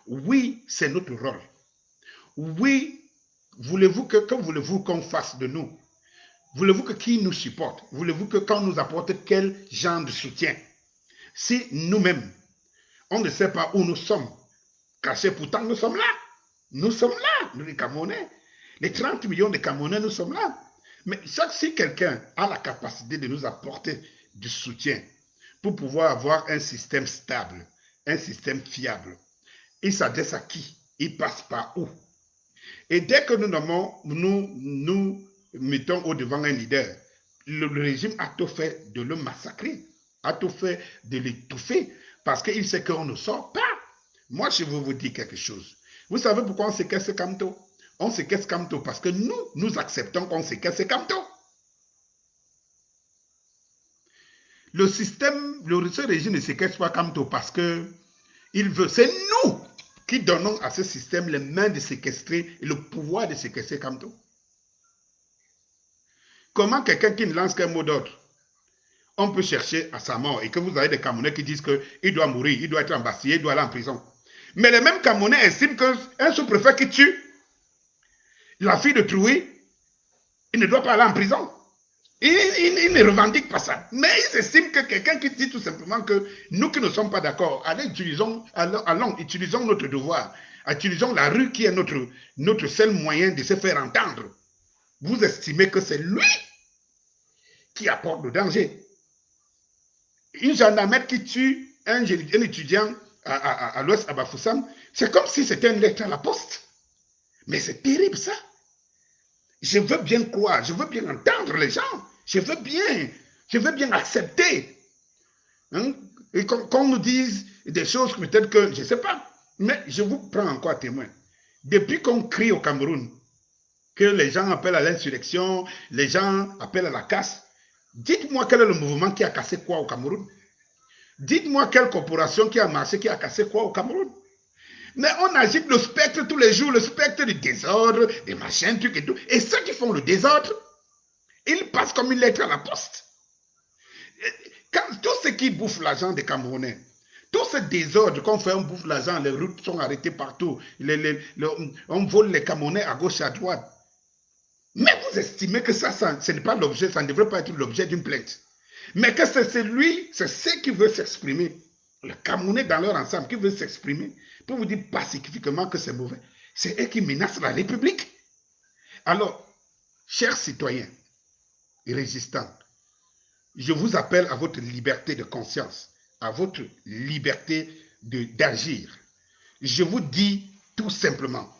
Oui, c'est notre rôle. Oui, voulez-vous que voulez-vous qu'on fasse de nous? Voulez-vous que qui nous supporte? Voulez-vous que qu'on nous apporte quel genre de soutien? Si nous-mêmes, on ne sait pas où nous sommes cachés, pourtant nous sommes là. Nous sommes là, nous les Camerounais. Les 30 millions de Camerounais, nous sommes là. Mais si quelqu'un a la capacité de nous apporter du soutien pour pouvoir avoir un système stable, un système fiable, il s'adresse à qui? Il passe par où? Et dès que nous mettons au devant un leader, le régime a tout fait de le massacrer, a tout fait de l'étouffer, parce qu'il sait qu'on ne sort pas. Moi, je veux vous dire quelque chose. Vous savez pourquoi on séquestre Kamto? On séquestre Kamto parce que nous acceptons qu'on séquestre Kamto. Le système, ce régime ne séquestre pas Kamto parce que il veut. C'est nous qui donnons à ce système les mains de séquestrer et le pouvoir de séquestrer Kamto. Comment quelqu'un qui ne lance qu'un mot d'ordre, on peut chercher à sa mort et que vous avez des Camerounais qui disent qu'il doit mourir, il doit être embastillé, il doit aller en prison. Mais les mêmes Camerounais estiment qu'un sous-préfet qui tue la fille de Troué, il ne doit pas aller en prison. Il ne revendique pas ça. Mais ils estiment que quelqu'un qui dit tout simplement que nous qui ne sommes pas d'accord, allons, utilisons notre devoir, utilisons la rue qui est notre seul moyen de se faire entendre. Vous estimez que c'est lui qui apporte le danger. Une gendarmerie qui tue un étudiant à l'ouest, à Bafoussam, c'est comme si c'était une lettre à la poste. Mais c'est terrible ça. Je veux bien croire, je veux bien entendre les gens, je veux bien accepter. Hein? Et qu'on nous dise des choses peut-être que, je ne sais pas, mais je vous prends encore à témoin. Depuis qu'on crie au Cameroun, que les gens appellent à l'insurrection, les gens appellent à la casse, dites-moi quel est le mouvement qui a cassé quoi au Cameroun? Dites-moi quelle corporation qui a marché, qui a cassé quoi au Cameroun? Mais on agite le spectre tous les jours, le spectre du désordre, des machins, trucs et tout. Et ceux qui font le désordre, ils passent comme une lettre à la poste. Quand tous ceux qui bouffent l'argent des Camerounais, tout ce désordre qu'on fait, on bouffe l'argent, les routes sont arrêtées partout, on vole les Camerounais à gauche et à droite. Mais vous estimez que ça ce n'est pas l'objet, ça ne devrait pas être l'objet d'une plainte. Mais que c'est ceux qui veulent s'exprimer, les Camerounais dans leur ensemble, qui veulent s'exprimer, pour vous dire pacifiquement que c'est mauvais. C'est eux qui menacent la République. Alors, chers citoyens et résistants, je vous appelle à votre liberté de conscience, à votre liberté d'agir. Je vous dis tout simplement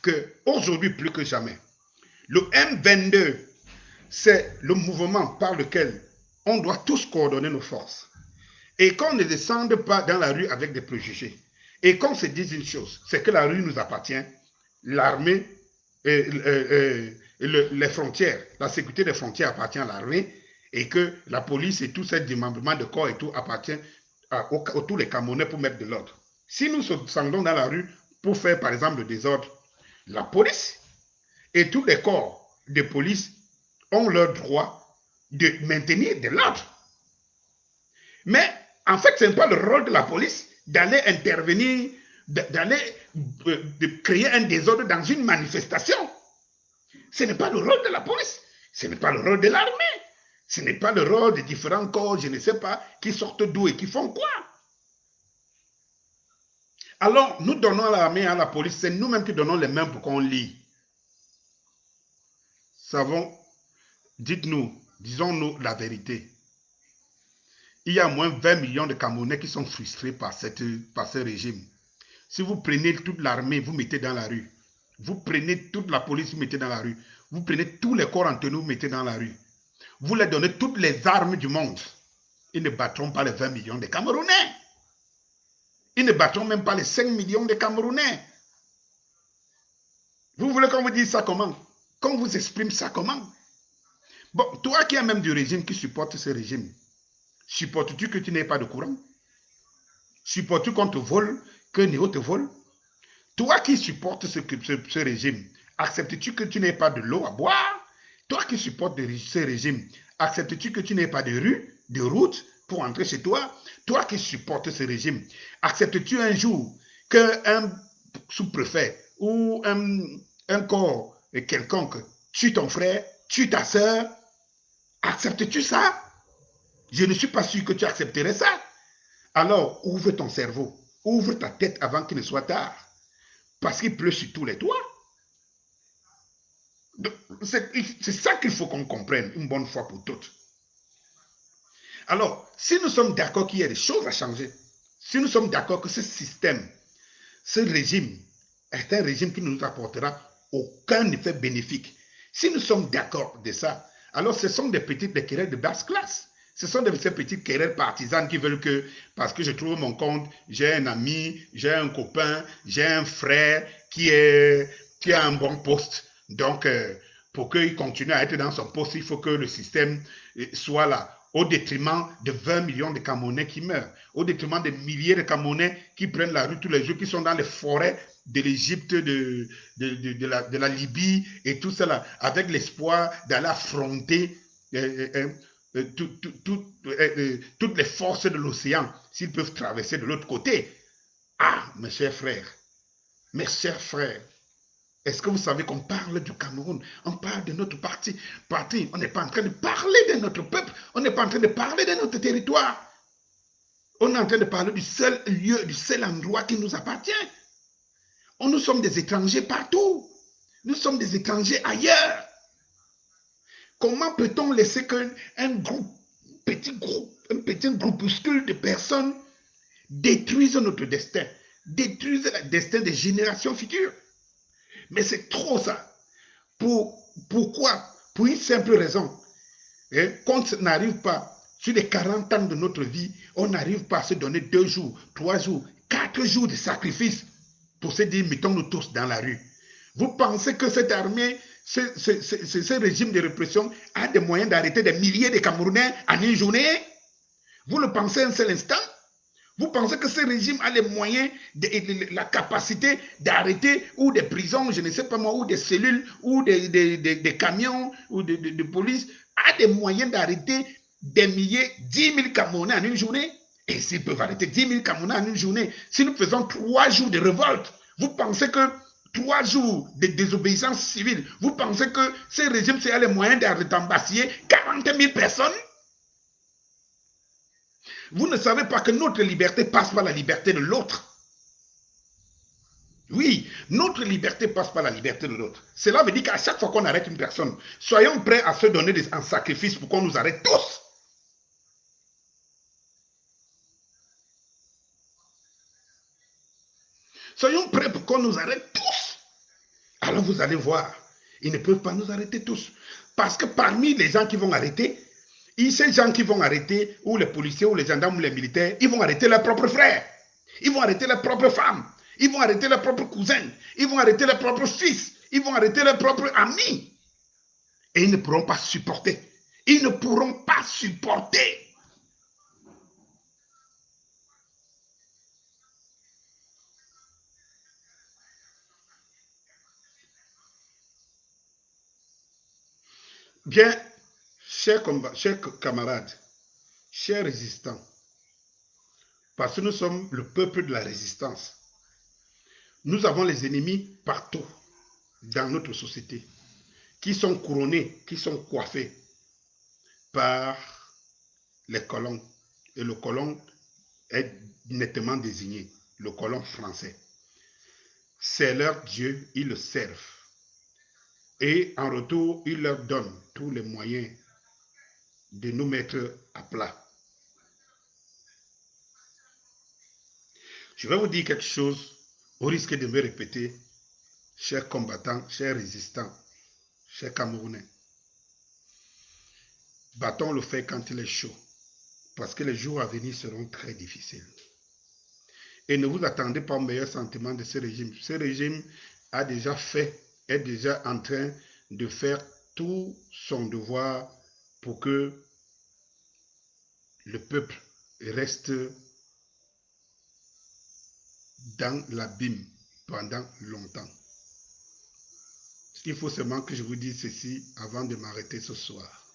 que aujourd'hui plus que jamais, le M22, c'est le mouvement par lequel on doit tous coordonner nos forces. Et qu'on ne descende pas dans la rue avec des préjugés. Et qu'on se dise une chose, c'est que la rue nous appartient, l'armée, les frontières, la sécurité des frontières appartient à l'armée, et que la police et tout ce démembrement de corps et tout appartient à tous les Camerounais pour mettre de l'ordre. Si nous descendons dans la rue pour faire par exemple le désordre, la police et tous les corps de police ont leur droit de maintenir de l'ordre. Mais en fait, ce n'est pas le rôle de la police d'aller intervenir, d'aller créer un désordre dans une manifestation. Ce n'est pas le rôle de la police, ce n'est pas le rôle de l'armée, ce n'est pas le rôle des différents corps, je ne sais pas, qui sortent d'où et qui font quoi. Alors, nous donnons à l'armée et à la police, c'est nous-mêmes qui donnons les mains pour qu'on lit. Savons, dites-nous, disons-nous la vérité. Il y a moins de 20 millions de Camerounais qui sont frustrés par ce régime. Si vous prenez toute l'armée, vous mettez dans la rue. Vous prenez toute la police, vous mettez dans la rue. Vous prenez tous les corps en tenue, vous mettez dans la rue. Vous leur donnez toutes les armes du monde. Ils ne battront pas les 20 millions de Camerounais. Ils ne battront même pas les 5 millions de Camerounais. Vous voulez qu'on vous dise ça comment? Qu'on vous exprime ça comment? Bon, toi qui es même du régime, qui supporte ce régime, supportes-tu que tu n'aies pas de courant? Supportes-tu qu'on te vole, que Néo te vole? Toi qui supportes ce régime, acceptes-tu que tu n'aies pas de l'eau à boire? Toi qui supportes ce régime, acceptes-tu que tu n'aies pas de rue, de route pour entrer chez toi? Toi qui supportes ce régime, acceptes-tu un jour qu'un sous-préfet ou un corps quelconque tue ton frère, tue ta soeur? Acceptes-tu ça? Je ne suis pas sûr que tu accepterais ça. Alors, ouvre ton cerveau, ouvre ta tête avant qu'il ne soit tard. Parce qu'il pleut sur tous les toits. C'est ça qu'il faut qu'on comprenne une bonne fois pour toutes. Alors, si nous sommes d'accord qu'il y a des choses à changer, si nous sommes d'accord que ce système, ce régime, est un régime qui ne nous apportera aucun effet bénéfique, si nous sommes d'accord de ça, alors ce sont des petites querelles de basse classe. Ce sont ces petites querelles partisanes qui veulent que, parce que je trouve mon compte, j'ai un ami, j'ai un copain, j'ai un frère qui a un bon poste. Donc, pour qu'il continue à être dans son poste, il faut que le système soit là. au détriment de 20 millions de Camerounais qui meurent, au détriment de milliers de Camerounais qui prennent la rue tous les jours, qui sont dans les forêts de l'Égypte, de la Libye et tout cela, avec l'espoir d'aller affronter toutes les forces de l'océan, s'ils peuvent traverser de l'autre côté. Ah, mes chers frères, est-ce que vous savez qu'on parle du Cameroun? On parle de notre parti. On n'est pas en train de parler de notre peuple. On n'est pas en train de parler de notre territoire. On est en train de parler du seul lieu, du seul endroit qui nous appartient. Nous sommes des étrangers partout. Nous sommes des étrangers ailleurs. Comment peut-on laisser qu'un petit groupuscule de personnes détruise notre destin, détruise le destin des générations futures? Mais c'est trop ça. Pourquoi? Pour une simple raison. Qu'on n'arrive pas, sur les 40 ans de notre vie, on n'arrive pas à se donner 2 jours, 3 jours, 4 jours de sacrifice pour se dire, mettons-nous tous dans la rue. Vous pensez que cette armée, ce régime de répression a des moyens d'arrêter des milliers de Camerounais en une journée? Vous le pensez un seul instant? Vous pensez que ce régime a les moyens, la capacité d'arrêter ou des prisons, je ne sais pas moi, ou des cellules, ou des camions, ou de police, a des moyens d'arrêter des milliers, 10 000 Camerounais en une journée? Et s'ils peuvent arrêter 10 000 Camerounais en une journée, si nous faisons 3 jours de révolte, vous pensez que 3 jours de désobéissance civile, vous pensez que ce régime a les moyens d'embasiller 40 000 personnes? Vous ne savez pas que notre liberté passe par la liberté de l'autre. Oui, notre liberté passe par la liberté de l'autre. Cela veut dire qu'à chaque fois qu'on arrête une personne, soyons prêts à se donner un sacrifice pour qu'on nous arrête tous. Soyons prêts pour qu'on nous arrête tous. Alors vous allez voir, ils ne peuvent pas nous arrêter tous. Parce que parmi les gens qui vont arrêter, ces gens qui vont arrêter, ou les policiers, ou les gendarmes, ou les militaires, ils vont arrêter leurs propres frères. Ils vont arrêter leurs propres femmes. Ils vont arrêter leurs propres cousins. Ils vont arrêter leurs propres fils. Ils vont arrêter leurs propres amis. Et ils ne pourront pas supporter. Ils ne pourront pas supporter. Bien, chers camarades, chers résistants, parce que nous sommes le peuple de la résistance, nous avons les ennemis partout dans notre société qui sont couronnés, qui sont coiffés par les colons. Et le colon est nettement désigné, le colon français. C'est leur Dieu, ils le servent. Et en retour, ils leur donnent tous les moyens de nous mettre à plat. Je vais vous dire quelque chose, au risque de me répéter, chers combattants, chers résistants, chers Camerounais. Battons le fer quand il est chaud, parce que les jours à venir seront très difficiles. Et ne vous attendez pas au meilleur sentiment de ce régime. Ce régime a déjà fait, est déjà en train de faire tout son devoir pour que le peuple reste dans l'abîme pendant longtemps. Il faut seulement que je vous dise ceci avant de m'arrêter ce soir.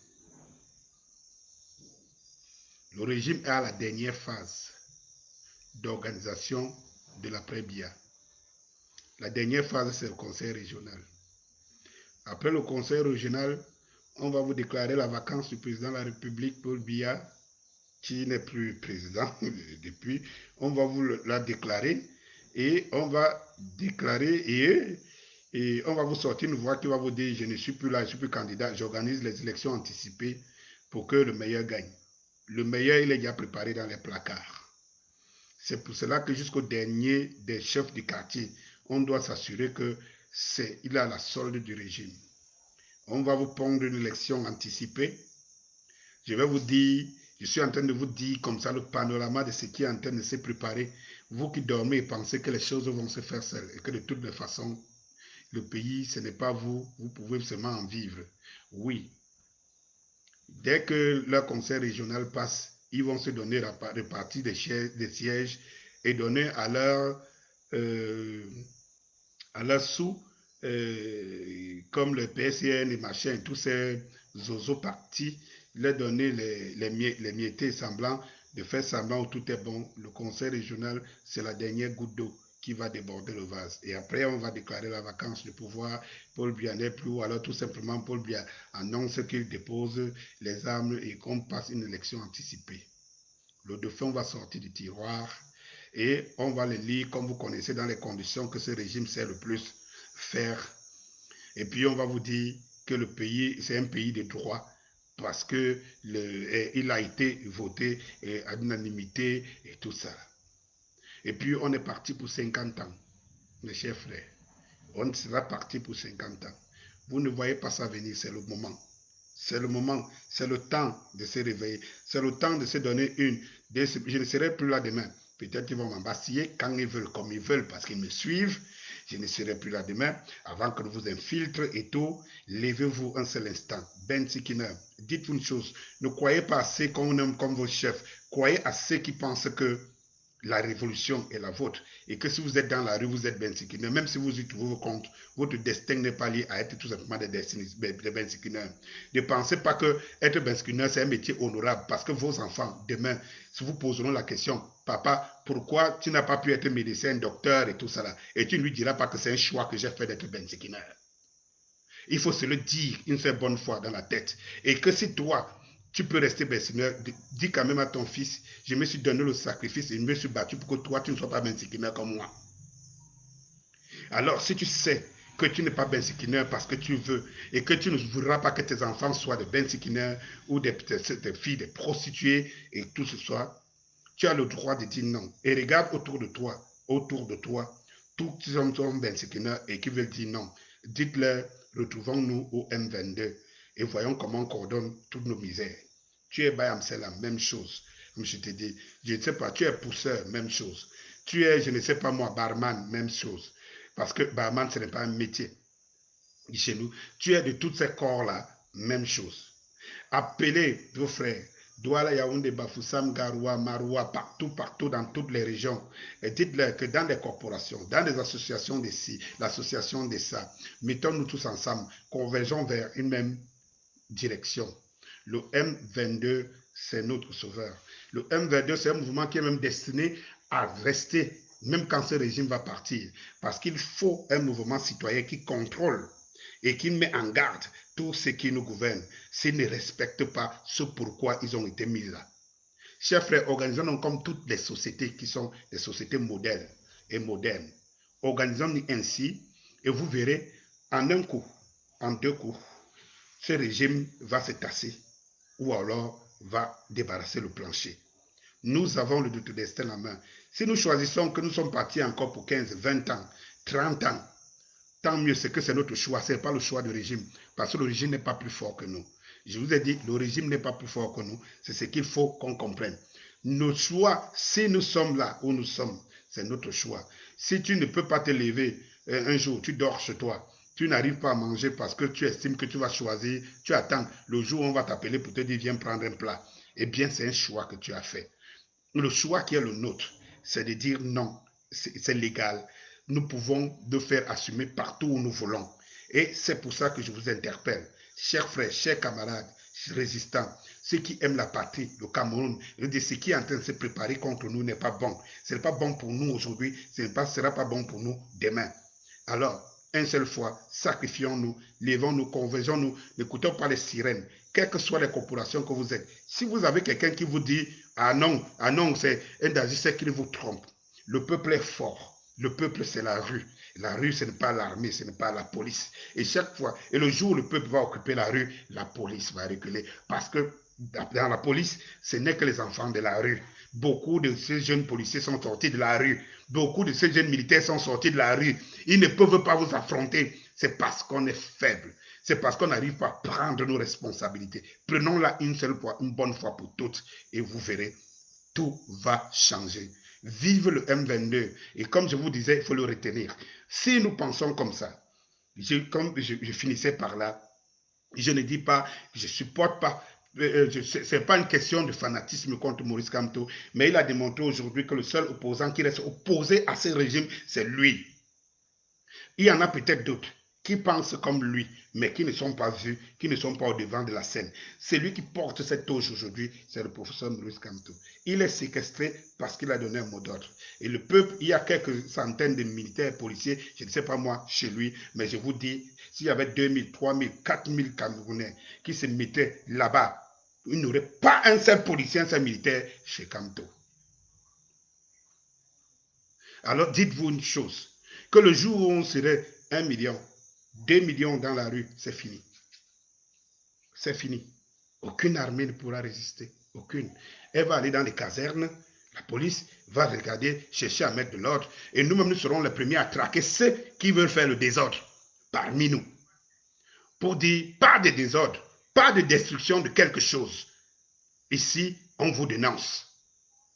Le régime est à la dernière phase d'organisation de l'après-BIA. La dernière phase, c'est le conseil régional. Après le conseil régional, on va vous déclarer la vacance du président de la République, Paul Biya, qui n'est plus président depuis. On va vous la déclarer et on va déclarer et on va vous sortir une voix qui va vous dire « Je ne suis plus là, je ne suis plus candidat, j'organise les élections anticipées pour que le meilleur gagne ». Le meilleur, il est déjà préparé dans les placards. C'est pour cela que jusqu'au dernier des chefs du quartier, on doit s'assurer qu'il a la solde du régime. On va vous prendre une élection anticipée. Je vais vous dire, je suis en train de vous dire comme ça le panorama de ce qui est en train de se préparer. Vous qui dormez et pensez que les choses vont se faire seules et que de toutes les façons, le pays, ce n'est pas vous, vous pouvez seulement en vivre. Oui, Dès que leur conseil régional passe, ils vont se donner répartir des sièges et donner à leurs sous, comme le PSN et machin, tous ces zozos partis, leur donner les miettés semblant de faire semblant que tout est bon. Le conseil régional, c'est la dernière goutte d'eau qui va déborder le vase. Et après, on va déclarer la vacance du pouvoir. Paul Biya n'est plus, ou alors tout simplement Paul Biya annonce qu'il dépose les armes et qu'on passe une élection anticipée. Le dauphin va sortir du tiroir et on va le lire comme vous connaissez dans les conditions que ce régime sait le plus faire. Et puis on va vous dire que le pays, c'est un pays de droit parce que il a été voté à l'unanimité et tout ça. Et puis on est parti pour 50 ans, mes chers frères. On sera parti pour 50 ans. Vous ne voyez pas ça venir, c'est le moment. C'est le moment, c'est le temps de se réveiller. C'est le temps de se donner une. Je ne serai plus là demain. Peut-être qu'ils vont m'embastiller quand ils veulent, comme ils veulent, parce qu'ils me suivent. Je ne serai plus là demain. Avant que vous infiltre et tout, levez-vous un seul instant. Ben Sikina, dites-vous une chose. Ne croyez pas à ceux qu'on aime comme vos chefs. Croyez à ceux qui pensent que la révolution est la vôtre. Et que si vous êtes dans la rue, vous êtes bensikineur. Même si vous y trouvez vos comptes, votre destin n'est pas lié à être tout simplement des bensikineurs. Ne pensez pas que être bensikineur, c'est un métier honorable. Parce que vos enfants, demain, si vous poseront la question, papa, pourquoi tu n'as pas pu être médecin, docteur et tout ça là, et tu ne lui diras pas que c'est un choix que j'ai fait d'être bensikineur. Il faut se le dire une seule bonne fois dans la tête. Et que si toi, tu peux rester bensikineur, dis quand même à ton fils, je me suis donné le sacrifice et je me suis battu pour que toi, tu ne sois pas bensikineur comme moi. Alors, si tu sais que tu n'es pas bensikineur parce que tu veux et que tu ne voudras pas que tes enfants soient des bensikineurs ou des filles, des prostituées et tout ce soit, tu as le droit de dire non. Et regarde autour de toi, tous ces hommes sont bensikineurs et qui veulent dire non. Dites-leur, retrouvons-nous au M22 et voyons comment on coordonne toutes nos misères. Tu es Bayam, c'est la même chose. Comme je te dis, je ne sais pas, tu es pousseur, même chose. Tu es, je ne sais pas moi, barman, même chose. Parce que barman, ce n'est pas un métier chez nous. Tu es de tous ces corps-là, même chose. Appelez vos frères, Douala, Yaoundé, Bafoussam, Garoua, Maroua, partout dans toutes les régions. Et dites-leur que dans les corporations, dans les associations de ci, l'association de ça, mettons-nous tous ensemble, convergeons vers une même direction. Le M22, c'est notre sauveur. Le M22, c'est un mouvement qui est même destiné à rester, même quand ce régime va partir. Parce qu'il faut un mouvement citoyen qui contrôle et qui met en garde tous ceux qui nous gouvernent s'ils ne respectent pas ce pourquoi ils ont été mis là. Chers frères, organisons-nous comme toutes les sociétés qui sont des sociétés modèles et modernes. Organisons-nous ainsi et vous verrez en un coup, en deux coups, ce régime va se tasser ou alors va débarrasser le plancher. Nous avons le destin en main. Si nous choisissons que nous sommes partis encore pour 15, 20 ans, 30 ans, tant mieux, c'est que c'est notre choix, ce n'est pas le choix du régime, parce que le régime n'est pas plus fort que nous. Je vous ai dit, le régime n'est pas plus fort que nous, c'est ce qu'il faut qu'on comprenne. Nos choix, si nous sommes là où nous sommes, c'est notre choix. Si tu ne peux pas te lever un jour, tu dors chez toi, tu n'arrives pas à manger parce que tu estimes que tu vas choisir, tu attends le jour où on va t'appeler pour te dire viens prendre un plat. Eh bien, c'est un choix que tu as fait. Le choix qui est le nôtre, c'est de dire non, c'est légal. Nous pouvons le faire assumer partout où nous voulons. Et c'est pour ça que je vous interpelle. Chers frères, chers camarades, résistants, ceux qui aiment la patrie, le Cameroun, ce qui est en train de se préparer contre nous n'est pas bon. Ce n'est pas bon pour nous aujourd'hui, ce ne sera pas bon pour nous demain. Alors, une seule fois, sacrifions-nous, levons-nous, convergeons-nous, n'écoutons pas les sirènes, quelles que soient les corporations que vous êtes. Si vous avez quelqu'un qui vous dit ah non, c'est un danger, c'est qu'il vous trompe. Le peuple est fort. Le peuple, c'est la rue. La rue, ce n'est pas l'armée, ce n'est pas la police. Et chaque fois, et le jour où le peuple va occuper la rue, la police va reculer. Parce que dans la police, ce n'est que les enfants de la rue. Beaucoup de ces jeunes policiers sont sortis de la rue. Beaucoup de ces jeunes militaires sont sortis de la rue. Ils ne peuvent pas vous affronter. C'est parce qu'on est faible. C'est parce qu'on n'arrive pas à prendre nos responsabilités. Prenons-la une seule fois, une bonne fois pour toutes, et vous verrez, tout va changer. Vive le M22. Et comme je vous disais, il faut le retenir. Si nous pensons comme ça, comme je finissais par là, je ne dis pas, je ne supporte pas ce n'est pas une question de fanatisme contre Maurice Kamto, mais il a démontré aujourd'hui que le seul opposant qui reste opposé à ce régime, c'est lui. Il y en a peut-être d'autres qui pensent comme lui, mais qui ne sont pas vus, qui ne sont pas au devant de la scène. Celui qui porte cette toge aujourd'hui, c'est le professeur Maurice Kamto. Il est séquestré parce qu'il a donné un mot d'ordre. Et le peuple, il y a quelques centaines de militaires, policiers, je ne sais pas moi, chez lui, mais je vous dis, s'il y avait 2000, 3000, 4000 Camerounais qui se mettaient là-bas, il n'y aurait pas un seul policier, un seul militaire chez Kamto. Alors dites-vous une chose, que le jour où on serait 1 million, 2 millions dans la rue, c'est fini. C'est fini. Aucune armée ne pourra résister. Aucune. Elle va aller dans les casernes, la police va regarder, chercher à mettre de l'ordre, et nous-mêmes, nous serons les premiers à traquer ceux qui veulent faire le désordre parmi nous. Pour dire, pas de désordre, pas de destruction de quelque chose. Ici, on vous dénonce.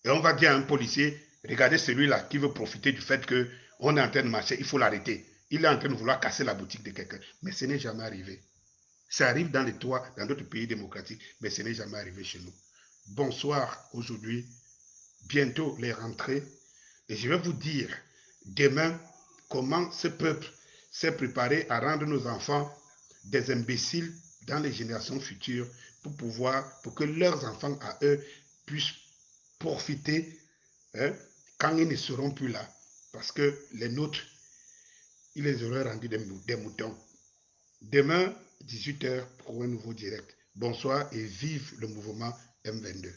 Et on va dire à un policier, regardez celui-là qui veut profiter du fait qu'on est en train de marcher, il faut l'arrêter. Il est en train de vouloir casser la boutique de quelqu'un. Mais ce n'est jamais arrivé. Ça arrive dans les toits, dans d'autres pays démocratiques, mais ce n'est jamais arrivé chez nous. Bonsoir aujourd'hui, bientôt les rentrées. Et je vais vous dire demain comment ce peuple s'est préparé à rendre nos enfants des imbéciles dans les générations futures pour que leurs enfants à eux puissent profiter quand ils ne seront plus là. Parce que les nôtres, ils les auraient rendus des moutons. Demain, 18 h pour un nouveau direct. Bonsoir et vive le mouvement M22.